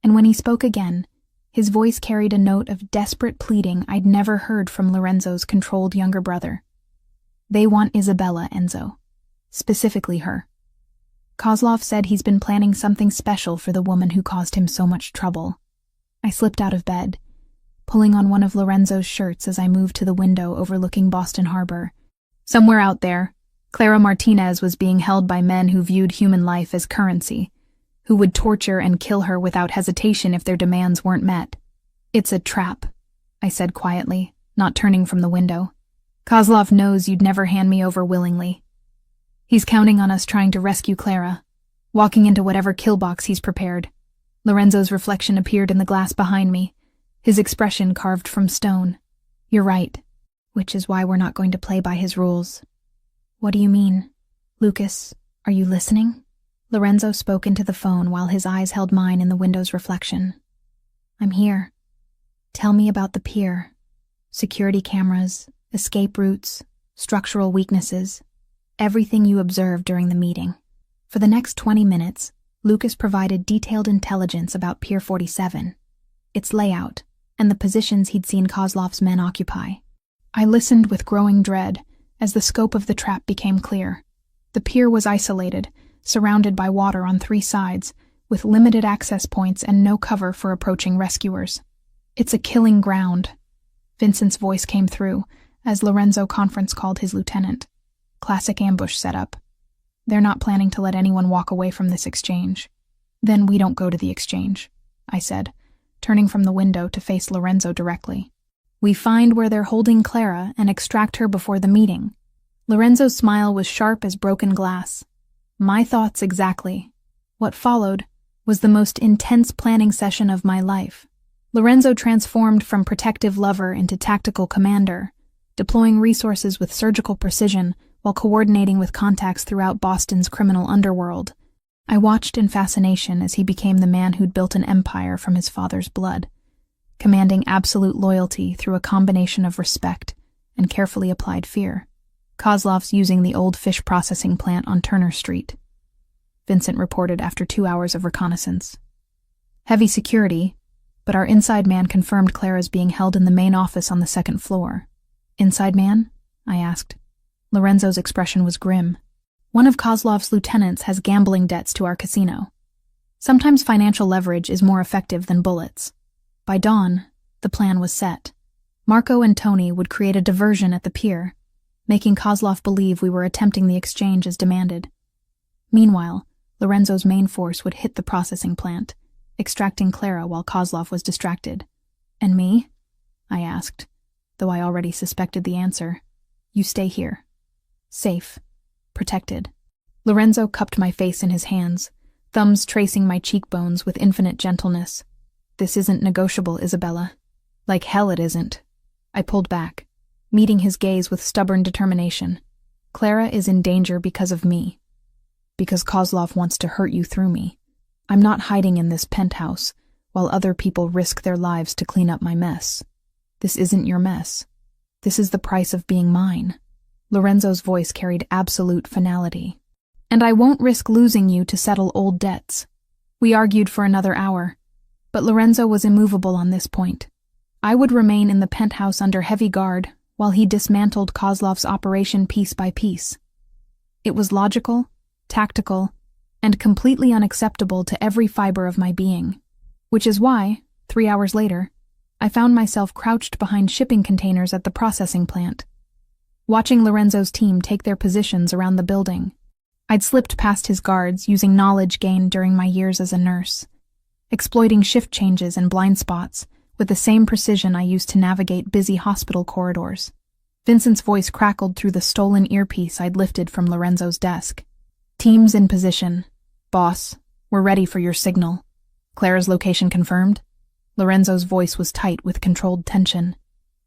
and when he spoke again, his voice carried a note of desperate pleading I'd never heard from Lorenzo's controlled younger brother. "They want Isabella, Enzo. Specifically her. Kozlov said he's been planning something special for the woman who caused him so much trouble." I slipped out of bed, pulling on one of Lorenzo's shirts as I moved to the window overlooking Boston Harbor. Somewhere out there, Clara Martinez was being held by men who viewed human life as currency, who would torture and kill her without hesitation if their demands weren't met. It's a trap, I said quietly, not turning from the window. Kozlov knows you'd never hand me over willingly. He's counting on us trying to rescue Clara, walking into whatever kill box he's prepared. Lorenzo's reflection appeared in the glass behind me, his expression carved from stone. You're right, which is why we're not going to play by his rules. What do you mean? Lucas, are you listening? Lorenzo spoke into the phone while his eyes held mine in the window's reflection. I'm here. Tell me about the pier. Security cameras, escape routes, structural weaknesses, everything you observed during the meeting. For the next 20 minutes, Lucas provided detailed intelligence about Pier 47, its layout, and the positions he'd seen Kozlov's men occupy. I listened with growing dread as the scope of the trap became clear. The pier was isolated, surrounded by water on 3 sides, with limited access points and no cover for approaching rescuers. It's a killing ground. Vincent's voice came through as Lorenzo conference called his lieutenant. Classic ambush setup. They're not planning to let anyone walk away from this exchange. Then we don't go to the exchange, I said, turning from the window to face Lorenzo directly. We find where they're holding Clara and extract her before the meeting. Lorenzo's smile was sharp as broken glass. My thoughts exactly. What followed was the most intense planning session of my life. Lorenzo transformed from protective lover into tactical commander, deploying resources with surgical precision while coordinating with contacts throughout Boston's criminal underworld. I watched in fascination as he became the man who'd built an empire from his father's blood, commanding absolute loyalty through a combination of respect and carefully applied fear. Kozlov's using the old fish processing plant on Turner Street, Vincent reported after 2 hours of reconnaissance. Heavy security, but our inside man confirmed Clara's being held in the main office on the 2nd floor. Inside man? I asked. Lorenzo's expression was grim. One of Kozlov's lieutenants has gambling debts to our casino. Sometimes financial leverage is more effective than bullets. By dawn, the plan was set. Marco and Tony would create a diversion at the pier, making Kozlov believe we were attempting the exchange as demanded. Meanwhile, Lorenzo's main force would hit the processing plant, extracting Clara while Kozlov was distracted. And me? I asked, though I already suspected the answer. You stay here. Safe. Protected. Lorenzo cupped my face in his hands, thumbs tracing my cheekbones with infinite gentleness. This isn't negotiable, Isabella. Like hell it isn't. I pulled back, meeting his gaze with stubborn determination. Clara is in danger because of me. Because Kozlov wants to hurt you through me. I'm not hiding in this penthouse, while other people risk their lives to clean up my mess. This isn't your mess. This is the price of being mine. Lorenzo's voice carried absolute finality. And I won't risk losing you to settle old debts. We argued for another hour, but Lorenzo was immovable on this point. I would remain in the penthouse under heavy guard while he dismantled Kozlov's operation piece by piece. It was logical, tactical, and completely unacceptable to every fiber of my being, which is why, 3 hours later, I found myself crouched behind shipping containers at the processing plant, watching Lorenzo's team take their positions around the building. I'd slipped past his guards using knowledge gained during my years as a nurse, exploiting shift changes and blind spots with the same precision I used to navigate busy hospital corridors. Vincent's voice crackled through the stolen earpiece I'd lifted from Lorenzo's desk. Teams in position. Boss, we're ready for your signal. Clara's location confirmed? Lorenzo's voice was tight with controlled tension.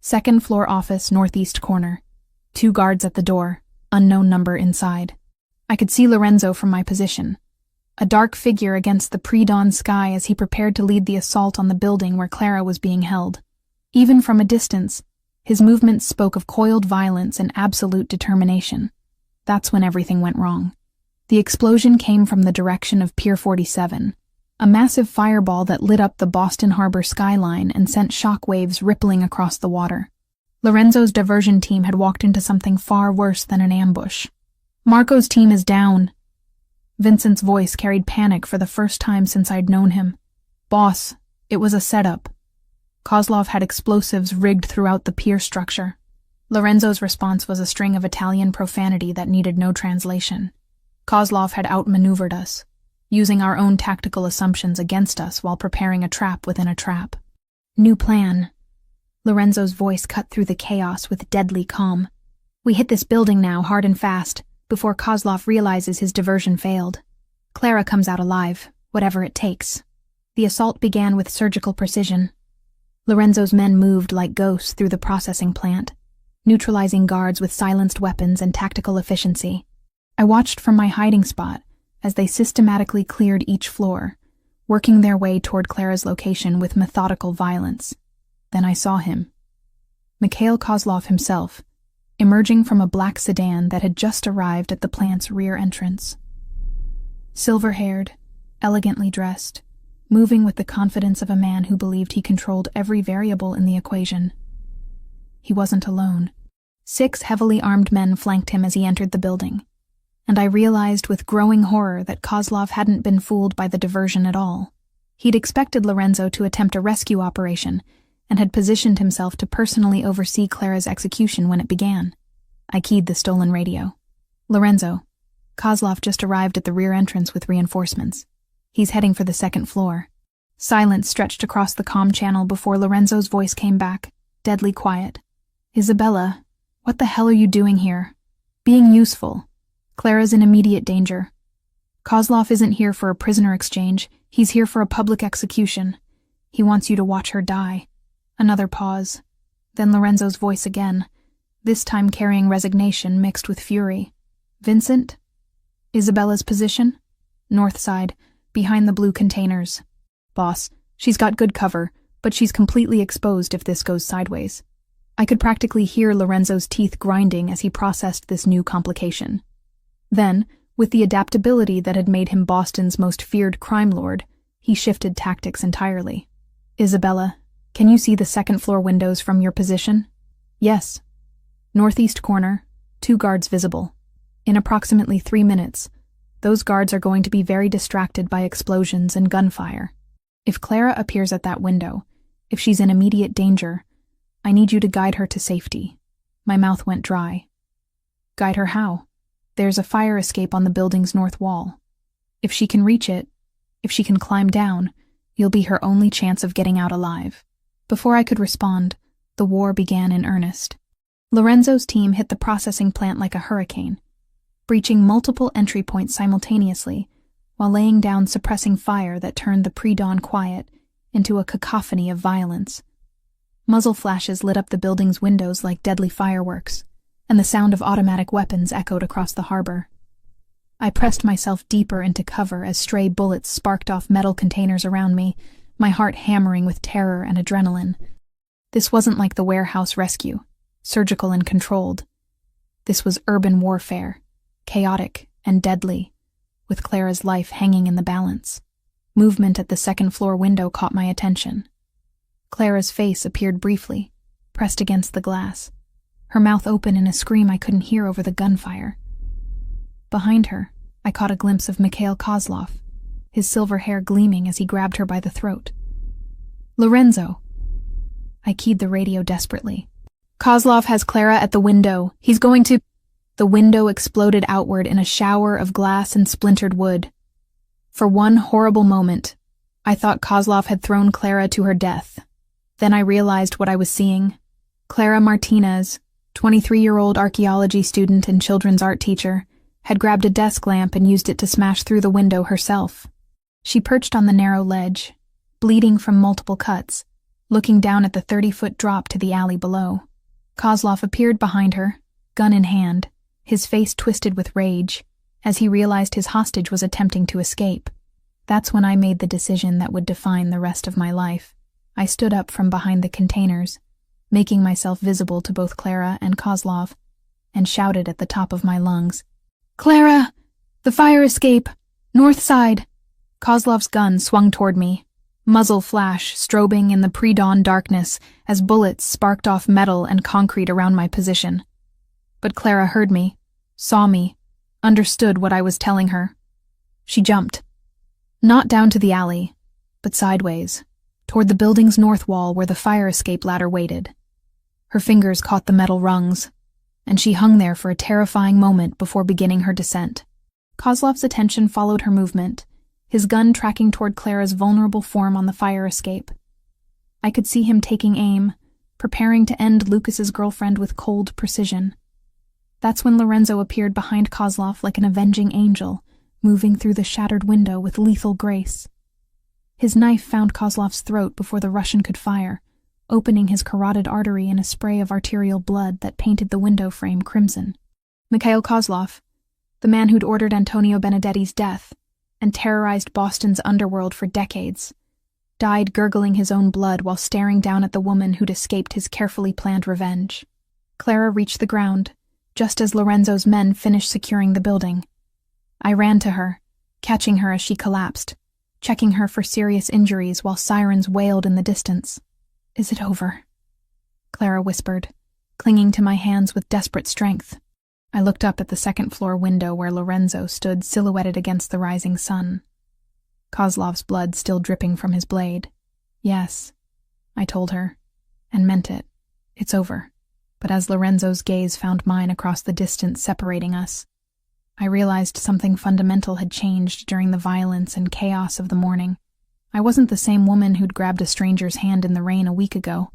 2nd floor office, northeast corner. 2 guards at the door, unknown number inside. I could see Lorenzo from my position, a dark figure against the pre-dawn sky as he prepared to lead the assault on the building where Clara was being held. Even from a distance, his movements spoke of coiled violence and absolute determination. That's when everything went wrong. The explosion came from the direction of Pier 47, a massive fireball that lit up the Boston Harbor skyline and sent shock waves rippling across the water. Lorenzo's diversion team had walked into something far worse than an ambush. Marco's team is down. Vincent's voice carried panic for the first time since I'd known him. Boss, it was a setup. Kozlov had explosives rigged throughout the pier structure. Lorenzo's response was a string of Italian profanity that needed no translation. Kozlov had outmaneuvered us, using our own tactical assumptions against us while preparing a trap within a trap. New plan. Lorenzo's voice cut through the chaos with deadly calm. We hit this building now, hard and fast, before Kozlov realizes his diversion failed. Clara comes out alive, whatever it takes. The assault began with surgical precision. Lorenzo's men moved like ghosts through the processing plant, neutralizing guards with silenced weapons and tactical efficiency. I watched from my hiding spot as they systematically cleared each floor, working their way toward Clara's location with methodical violence. Then I saw him. Mikhail Kozlov himself, emerging from a black sedan that had just arrived at the plant's rear entrance. Silver-haired, elegantly dressed, moving with the confidence of a man who believed he controlled every variable in the equation. He wasn't alone. 6 heavily armed men flanked him as he entered the building, and I realized with growing horror that Kozlov hadn't been fooled by the diversion at all. He'd expected Lorenzo to attempt a rescue operation and had positioned himself to personally oversee Clara's execution when it began. I keyed the stolen radio. Lorenzo, Kozlov just arrived at the rear entrance with reinforcements. He's heading for the 2nd floor. Silence stretched across the comm channel before Lorenzo's voice came back, deadly quiet. Isabella, what the hell are you doing here? Being useful. Clara's in immediate danger. Kozlov isn't here for a prisoner exchange. He's here for a public execution. He wants you to watch her die. Another pause. Then Lorenzo's voice again, this time carrying resignation mixed with fury. Vincent? Isabella's position? North side, behind the blue containers. Boss, she's got good cover, but she's completely exposed if this goes sideways. I could practically hear Lorenzo's teeth grinding as he processed this new complication. Then, with the adaptability that had made him Boston's most feared crime lord, he shifted tactics entirely. Isabella, can you see the 2nd floor windows from your position? Yes. Northeast corner, 2 guards visible. In approximately 3 minutes, those guards are going to be very distracted by explosions and gunfire. If Clara appears at that window, if she's in immediate danger, I need you to guide her to safety. My mouth went dry. Guide her how? There's a fire escape on the building's north wall. If she can reach it, if she can climb down, you'll be her only chance of getting out alive. Before I could respond, the war began in earnest. Lorenzo's team hit the processing plant like a hurricane, breaching multiple entry points simultaneously, while laying down suppressing fire that turned the pre-dawn quiet into a cacophony of violence. Muzzle flashes lit up the building's windows like deadly fireworks, and the sound of automatic weapons echoed across the harbor. I pressed myself deeper into cover as stray bullets sparked off metal containers around me, my heart hammering with terror and adrenaline. This wasn't like the warehouse rescue, surgical and controlled. This was urban warfare, chaotic and deadly, with Clara's life hanging in the balance. Movement at the 2nd floor window caught my attention. Clara's face appeared briefly, pressed against the glass, her mouth open in a scream I couldn't hear over the gunfire. Behind her, I caught a glimpse of Mikhail Kozlov, his silver hair gleaming as he grabbed her by the throat. Lorenzo! I keyed the radio desperately. Kozlov has Clara at the window. He's going to... The window exploded outward in a shower of glass and splintered wood. For one horrible moment, I thought Kozlov had thrown Clara to her death. Then I realized what I was seeing. Clara Martinez, 23-year-old archaeology student and children's art teacher, had grabbed a desk lamp and used it to smash through the window herself. She perched on the narrow ledge, bleeding from multiple cuts, looking down at the 30-foot drop to the alley below. Kozlov appeared behind her, gun in hand, his face twisted with rage, as he realized his hostage was attempting to escape. That's when I made the decision that would define the rest of my life. I stood up from behind the containers, making myself visible to both Clara and Kozlov, and shouted at the top of my lungs, "Clara! The fire escape! North side!" Kozlov's gun swung toward me, muzzle flash strobing in the pre-dawn darkness as bullets sparked off metal and concrete around my position. But Clara heard me, saw me, understood what I was telling her. She jumped. Not down to the alley, but sideways, toward the building's north wall where the fire escape ladder waited. Her fingers caught the metal rungs, and she hung there for a terrifying moment before beginning her descent. Kozlov's attention followed her movement, his gun tracking toward Clara's vulnerable form on the fire escape. I could see him taking aim, preparing to end Lucas's girlfriend with cold precision. That's when Lorenzo appeared behind Kozlov like an avenging angel, moving through the shattered window with lethal grace. His knife found Kozlov's throat before the Russian could fire, opening his carotid artery in a spray of arterial blood that painted the window frame crimson. Mikhail Kozlov, the man who'd ordered Antonio Benedetti's death and terrorized Boston's underworld for decades, died gurgling his own blood while staring down at the woman who'd escaped his carefully planned revenge. Clara reached the ground, just as Lorenzo's men finished securing the building. I ran to her, catching her as she collapsed, checking her for serious injuries while sirens wailed in the distance. "Is it over?" Clara whispered, clinging to my hands with desperate strength. I looked up at the second-floor window where Lorenzo stood silhouetted against the rising sun, Kozlov's blood still dripping from his blade. "Yes," I told her, and meant it. "It's over." But as Lorenzo's gaze found mine across the distance separating us, I realized something fundamental had changed during the violence and chaos of the morning. I wasn't the same woman who'd grabbed a stranger's hand in the rain a week ago.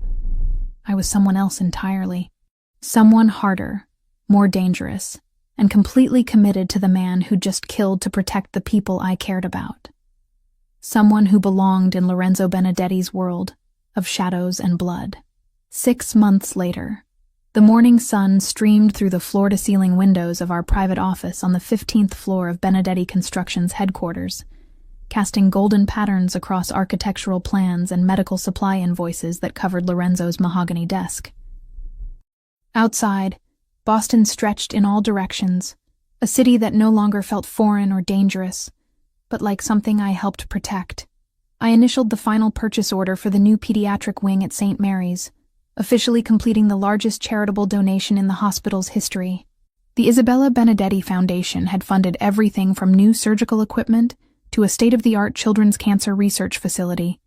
I was someone else entirely. Someone harder, more dangerous, and completely committed to the man who'd just killed to protect the people I cared about. Someone who belonged in Lorenzo Benedetti's world of shadows and blood. 6 months later, the morning sun streamed through the floor-to-ceiling windows of our private office on the 15th floor of Benedetti Construction's headquarters, casting golden patterns across architectural plans and medical supply invoices that covered Lorenzo's mahogany desk. Outside, Boston stretched in all directions, a city that no longer felt foreign or dangerous, but like something I helped protect. I initialed the final purchase order for the new pediatric wing at St. Mary's, officially completing the largest charitable donation in the hospital's history. The Isabella Benedetti Foundation had funded everything from new surgical equipment to a state-of-the-art children's cancer research facility,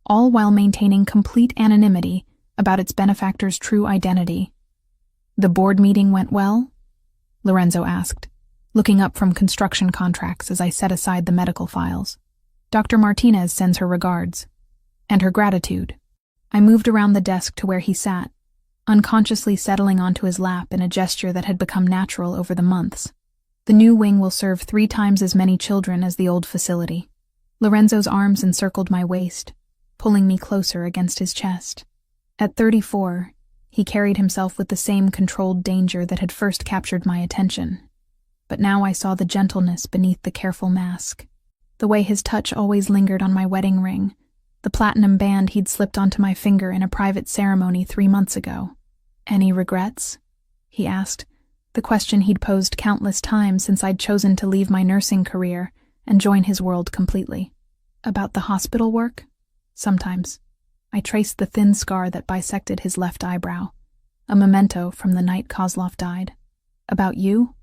all while maintaining complete anonymity about its benefactor's true identity. "The board meeting went well?" Lorenzo asked, looking up from construction contracts as I set aside the medical files. "Dr. Martinez sends her regards. And her gratitude." I moved around the desk to where he sat, unconsciously settling onto his lap in a gesture that had become natural over the months. "The new wing will serve 3 times as many children as the old facility." Lorenzo's arms encircled my waist, pulling me closer against his chest. At 34, he carried himself with the same controlled danger that had first captured my attention. But now I saw the gentleness beneath the careful mask. The way his touch always lingered on my wedding ring, the platinum band he'd slipped onto my finger in a private ceremony 3 months ago. "Any regrets?" he asked, the question he'd posed countless times since I'd chosen to leave my nursing career and join his world completely. "About the hospital work?" "Sometimes." I traced the thin scar that bisected his left eyebrow, a memento from the night Kozlov died. "About you?"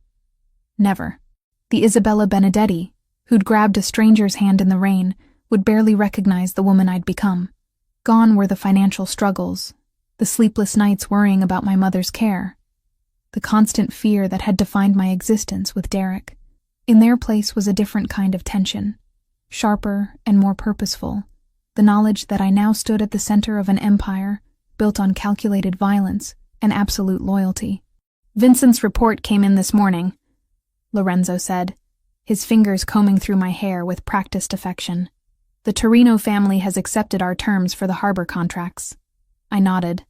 "Never." The Isabella Benedetti, who'd grabbed a stranger's hand in the rain, would barely recognize the woman I'd become. Gone were the financial struggles, the sleepless nights worrying about my mother's care, the constant fear that had defined my existence with Derek. In their place was a different kind of tension, sharper and more purposeful, the knowledge that I now stood at the center of an empire built on calculated violence and absolute loyalty. "Vincent's report came in this morning," Lorenzo said, his fingers combing through my hair with practiced affection. "The Torino family has accepted our terms for the harbor contracts." I nodded,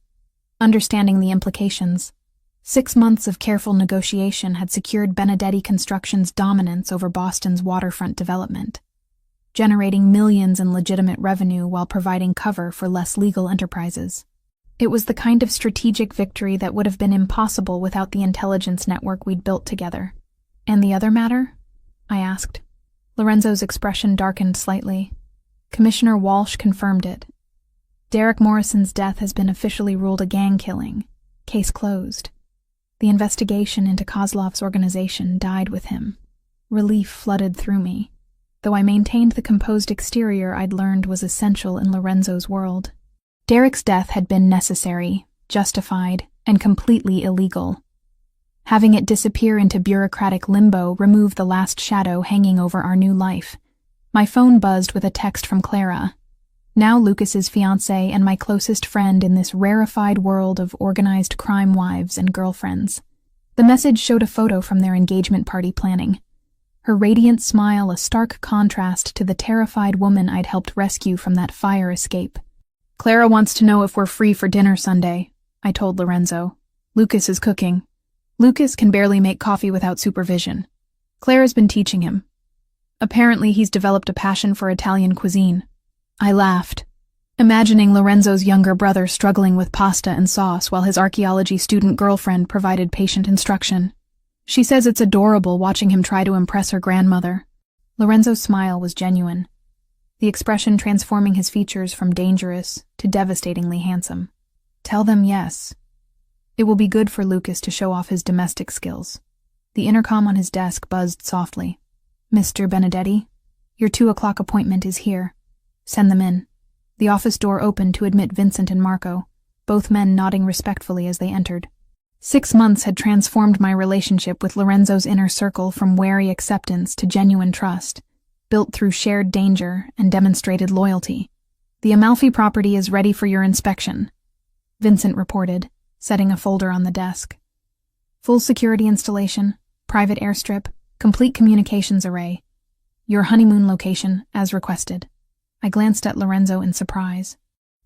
understanding the implications. 6 months of careful negotiation had secured Benedetti Construction's dominance over Boston's waterfront development, generating millions in legitimate revenue while providing cover for less legal enterprises. It was the kind of strategic victory that would have been impossible without the intelligence network we'd built together. "And the other matter?" I asked. Lorenzo's expression darkened slightly. Commissioner Walsh confirmed it. "Derek Morrison's death has been officially ruled a gang killing. Case closed. The investigation into Kozlov's organization died with him." Relief flooded through me, though I maintained the composed exterior I'd learned was essential in Lorenzo's world. Derek's death had been necessary, justified, and completely illegal. Having it disappear into bureaucratic limbo removed the last shadow hanging over our new life. My phone buzzed with a text from Clara. now Lucas's fiancée and my closest friend in this rarefied world of organized crime wives and girlfriends. The message showed a photo from their engagement party planning. Her radiant smile a stark contrast to the terrified woman I'd helped rescue from that fire escape. "Clara wants to know if we're free for dinner Sunday," I told Lorenzo. "Lucas is cooking. Lucas can barely make coffee without supervision. Clara's been teaching him. Apparently he's developed a passion for Italian cuisine." I laughed, imagining Lorenzo's younger brother struggling with pasta and sauce while his archaeology student girlfriend provided patient instruction. She says it's adorable watching him try to impress her grandmother. Lorenzo's smile was genuine, the expression transforming his features from dangerous to devastatingly handsome. "Tell them yes. It will be good for Lucas to show off his domestic skills." The intercom on his desk buzzed softly. "Mr. Benedetti, your 2 o'clock appointment is here. Send them in." The office door opened to admit Vincent and Marco, both men nodding respectfully as they entered. 6 months had transformed my relationship with Lorenzo's inner circle from wary acceptance to genuine trust, built through shared danger and demonstrated loyalty. "The Amalfi property is ready for your inspection," Vincent reported, setting a folder on the desk. "Full security installation, private airstrip, complete communications array. Your honeymoon location, as requested." I glanced at Lorenzo in surprise.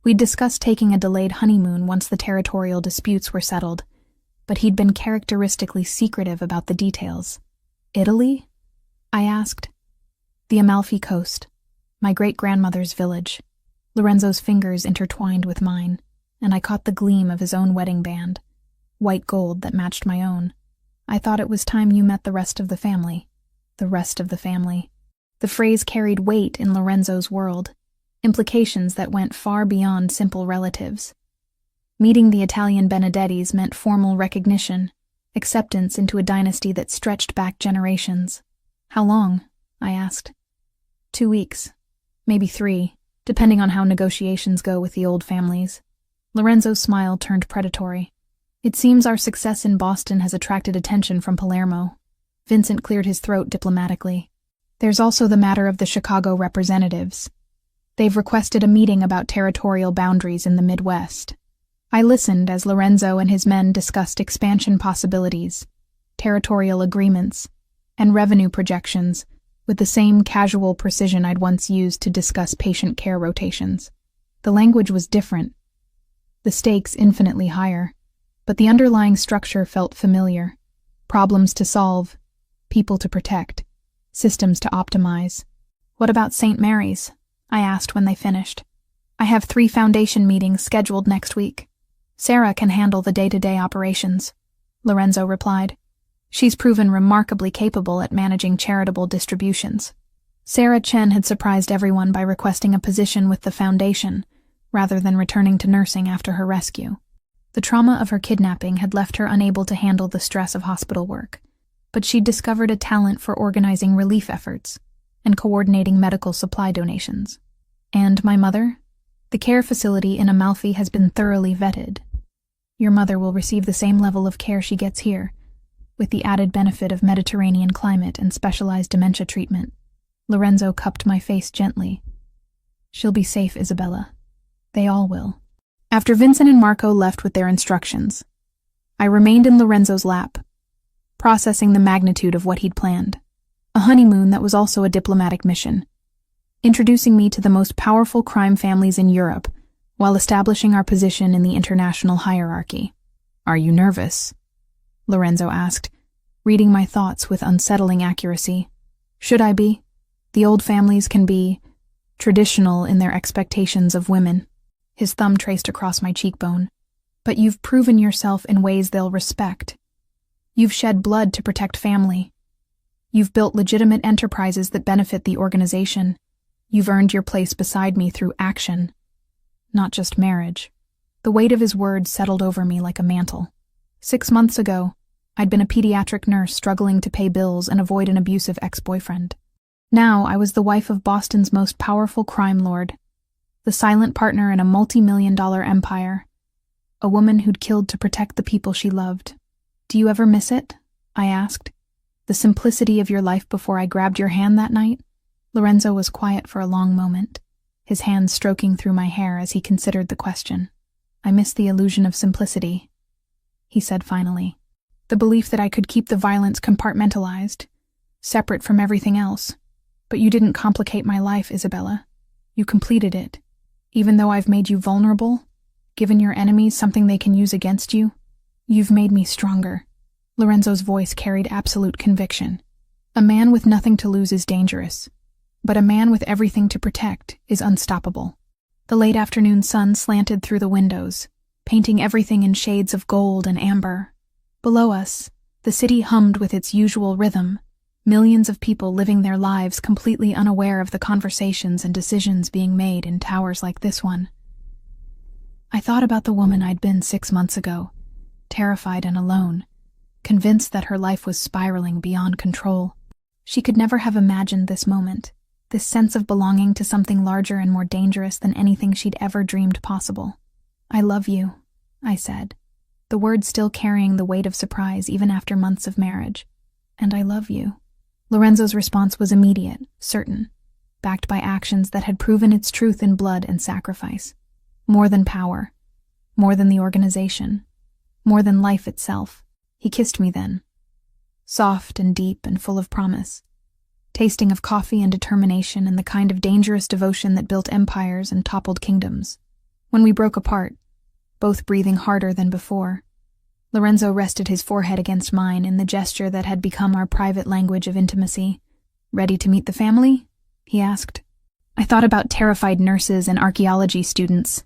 We'd discussed taking a delayed honeymoon once the territorial disputes were settled, but he'd been characteristically secretive about the details. "Italy?" I asked. "The Amalfi Coast, my great-grandmother's village." Lorenzo's fingers intertwined with mine, and I caught the gleam of his own wedding band, white gold that matched my own. "I thought it was time you met the rest of the family." The rest of the family. The phrase carried weight in Lorenzo's world, implications that went far beyond simple relatives. Meeting the Italian Benedettis meant formal recognition, acceptance into a dynasty that stretched back generations. "How long?" I asked. 2 weeks, maybe 3, depending on how negotiations go with the old families. Lorenzo's smile turned predatory. "It seems our success in Boston has attracted attention from Palermo." Vincent cleared his throat diplomatically. "There's also the matter of the Chicago representatives. They've requested a meeting about territorial boundaries in the Midwest." I listened as Lorenzo and his men discussed expansion possibilities, territorial agreements, and revenue projections with the same casual precision I'd once used to discuss patient care rotations. The language was different, the stakes infinitely higher, but the underlying structure felt familiar. Problems to solve, people to protect, systems to optimize. "What about St. Mary's?" I asked when they finished. "I have 3 foundation meetings scheduled next week. Sarah can handle the day-to-day operations," Lorenzo replied. "She's proven remarkably capable at managing charitable distributions." Sarah Chen had surprised everyone by requesting a position with the foundation, rather than returning to nursing after her rescue. The trauma of her kidnapping had left her unable to handle the stress of hospital work, but she'd discovered a talent for organizing relief efforts and coordinating medical supply donations. "And my mother? The care facility in Amalfi has been thoroughly vetted. Your mother will receive the same level of care she gets here, with the added benefit of Mediterranean climate and specialized dementia treatment." Lorenzo cupped my face gently. "She'll be safe, Isabella. They all will." After Vincent and Marco left with their instructions, I remained in Lorenzo's lap, processing the magnitude of what he'd planned. A honeymoon that was also a diplomatic mission, introducing me to the most powerful crime families in Europe while establishing our position in the international hierarchy. "Are you nervous?" Lorenzo asked, reading my thoughts with unsettling accuracy. "Should I be? The old families can be traditional in their expectations of women." His thumb traced across my cheekbone. "But you've proven yourself in ways they'll respect. You've shed blood to protect family. You've built legitimate enterprises that benefit the organization. You've earned your place beside me through action, not just marriage." The weight of his words settled over me like a mantle. 6 months ago, I'd been a pediatric nurse struggling to pay bills and avoid an abusive ex-boyfriend. Now I was the wife of Boston's most powerful crime lord, the silent partner in a multi-million-dollar empire, a woman who'd killed to protect the people she loved. "Do you ever miss it?" I asked. "The simplicity of your life before I grabbed your hand that night?" Lorenzo was quiet for a long moment. his hands stroking through my hair as he considered the question. "I miss the illusion of simplicity," he said finally. "The belief that I could keep the violence compartmentalized, separate from everything else. But you didn't complicate my life, Isabella. You completed it. Even though I've made you vulnerable, given your enemies something they can use against you, you've made me stronger." Lorenzo's voice carried absolute conviction. A man with nothing to lose is dangerous, but a man with everything to protect is unstoppable. The late afternoon sun slanted through the windows, painting everything in shades of gold and amber. Below us, the city hummed with its usual rhythm, millions of people living their lives completely unaware of the conversations and decisions being made in towers like this one. I thought about the woman I'd been 6 months ago, terrified and alone, convinced that her life was spiraling beyond control. She could never have imagined this moment, this sense of belonging to something larger and more dangerous than anything she'd ever dreamed possible. "I love you," I said, the words still carrying the weight of surprise even after months of marriage. "And I love you." Lorenzo's response was immediate, certain, backed by actions that had proven its truth in blood and sacrifice. More than power, more than the organization, more than life itself. He kissed me then, soft and deep and full of promise, tasting of coffee and determination and the kind of dangerous devotion that built empires and toppled kingdoms. When we broke apart, both breathing harder than before, Lorenzo rested his forehead against mine in the gesture that had become our private language of intimacy. "Ready to meet the family?" he asked. I thought about terrified nurses and archaeology students,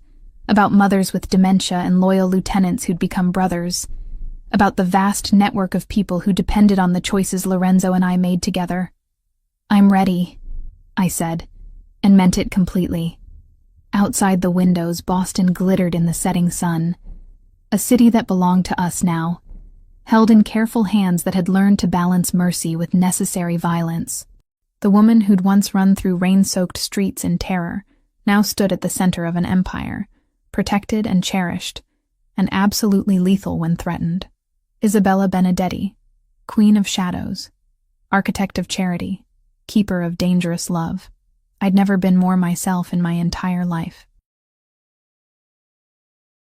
about mothers with dementia and loyal lieutenants who'd become brothers, about the vast network of people who depended on the choices Lorenzo and I made together. "I'm ready," I said, and meant it completely. Outside the windows, Boston glittered in the setting sun, a city that belonged to us now, held in careful hands that had learned to balance mercy with necessary violence. The woman who'd once run through rain-soaked streets in terror now stood at the center of an empire, protected and cherished, and absolutely lethal when threatened. Isabella Benedetti, Queen of Shadows, Architect of Charity, Keeper of Dangerous Love. I'd never been more myself in my entire life.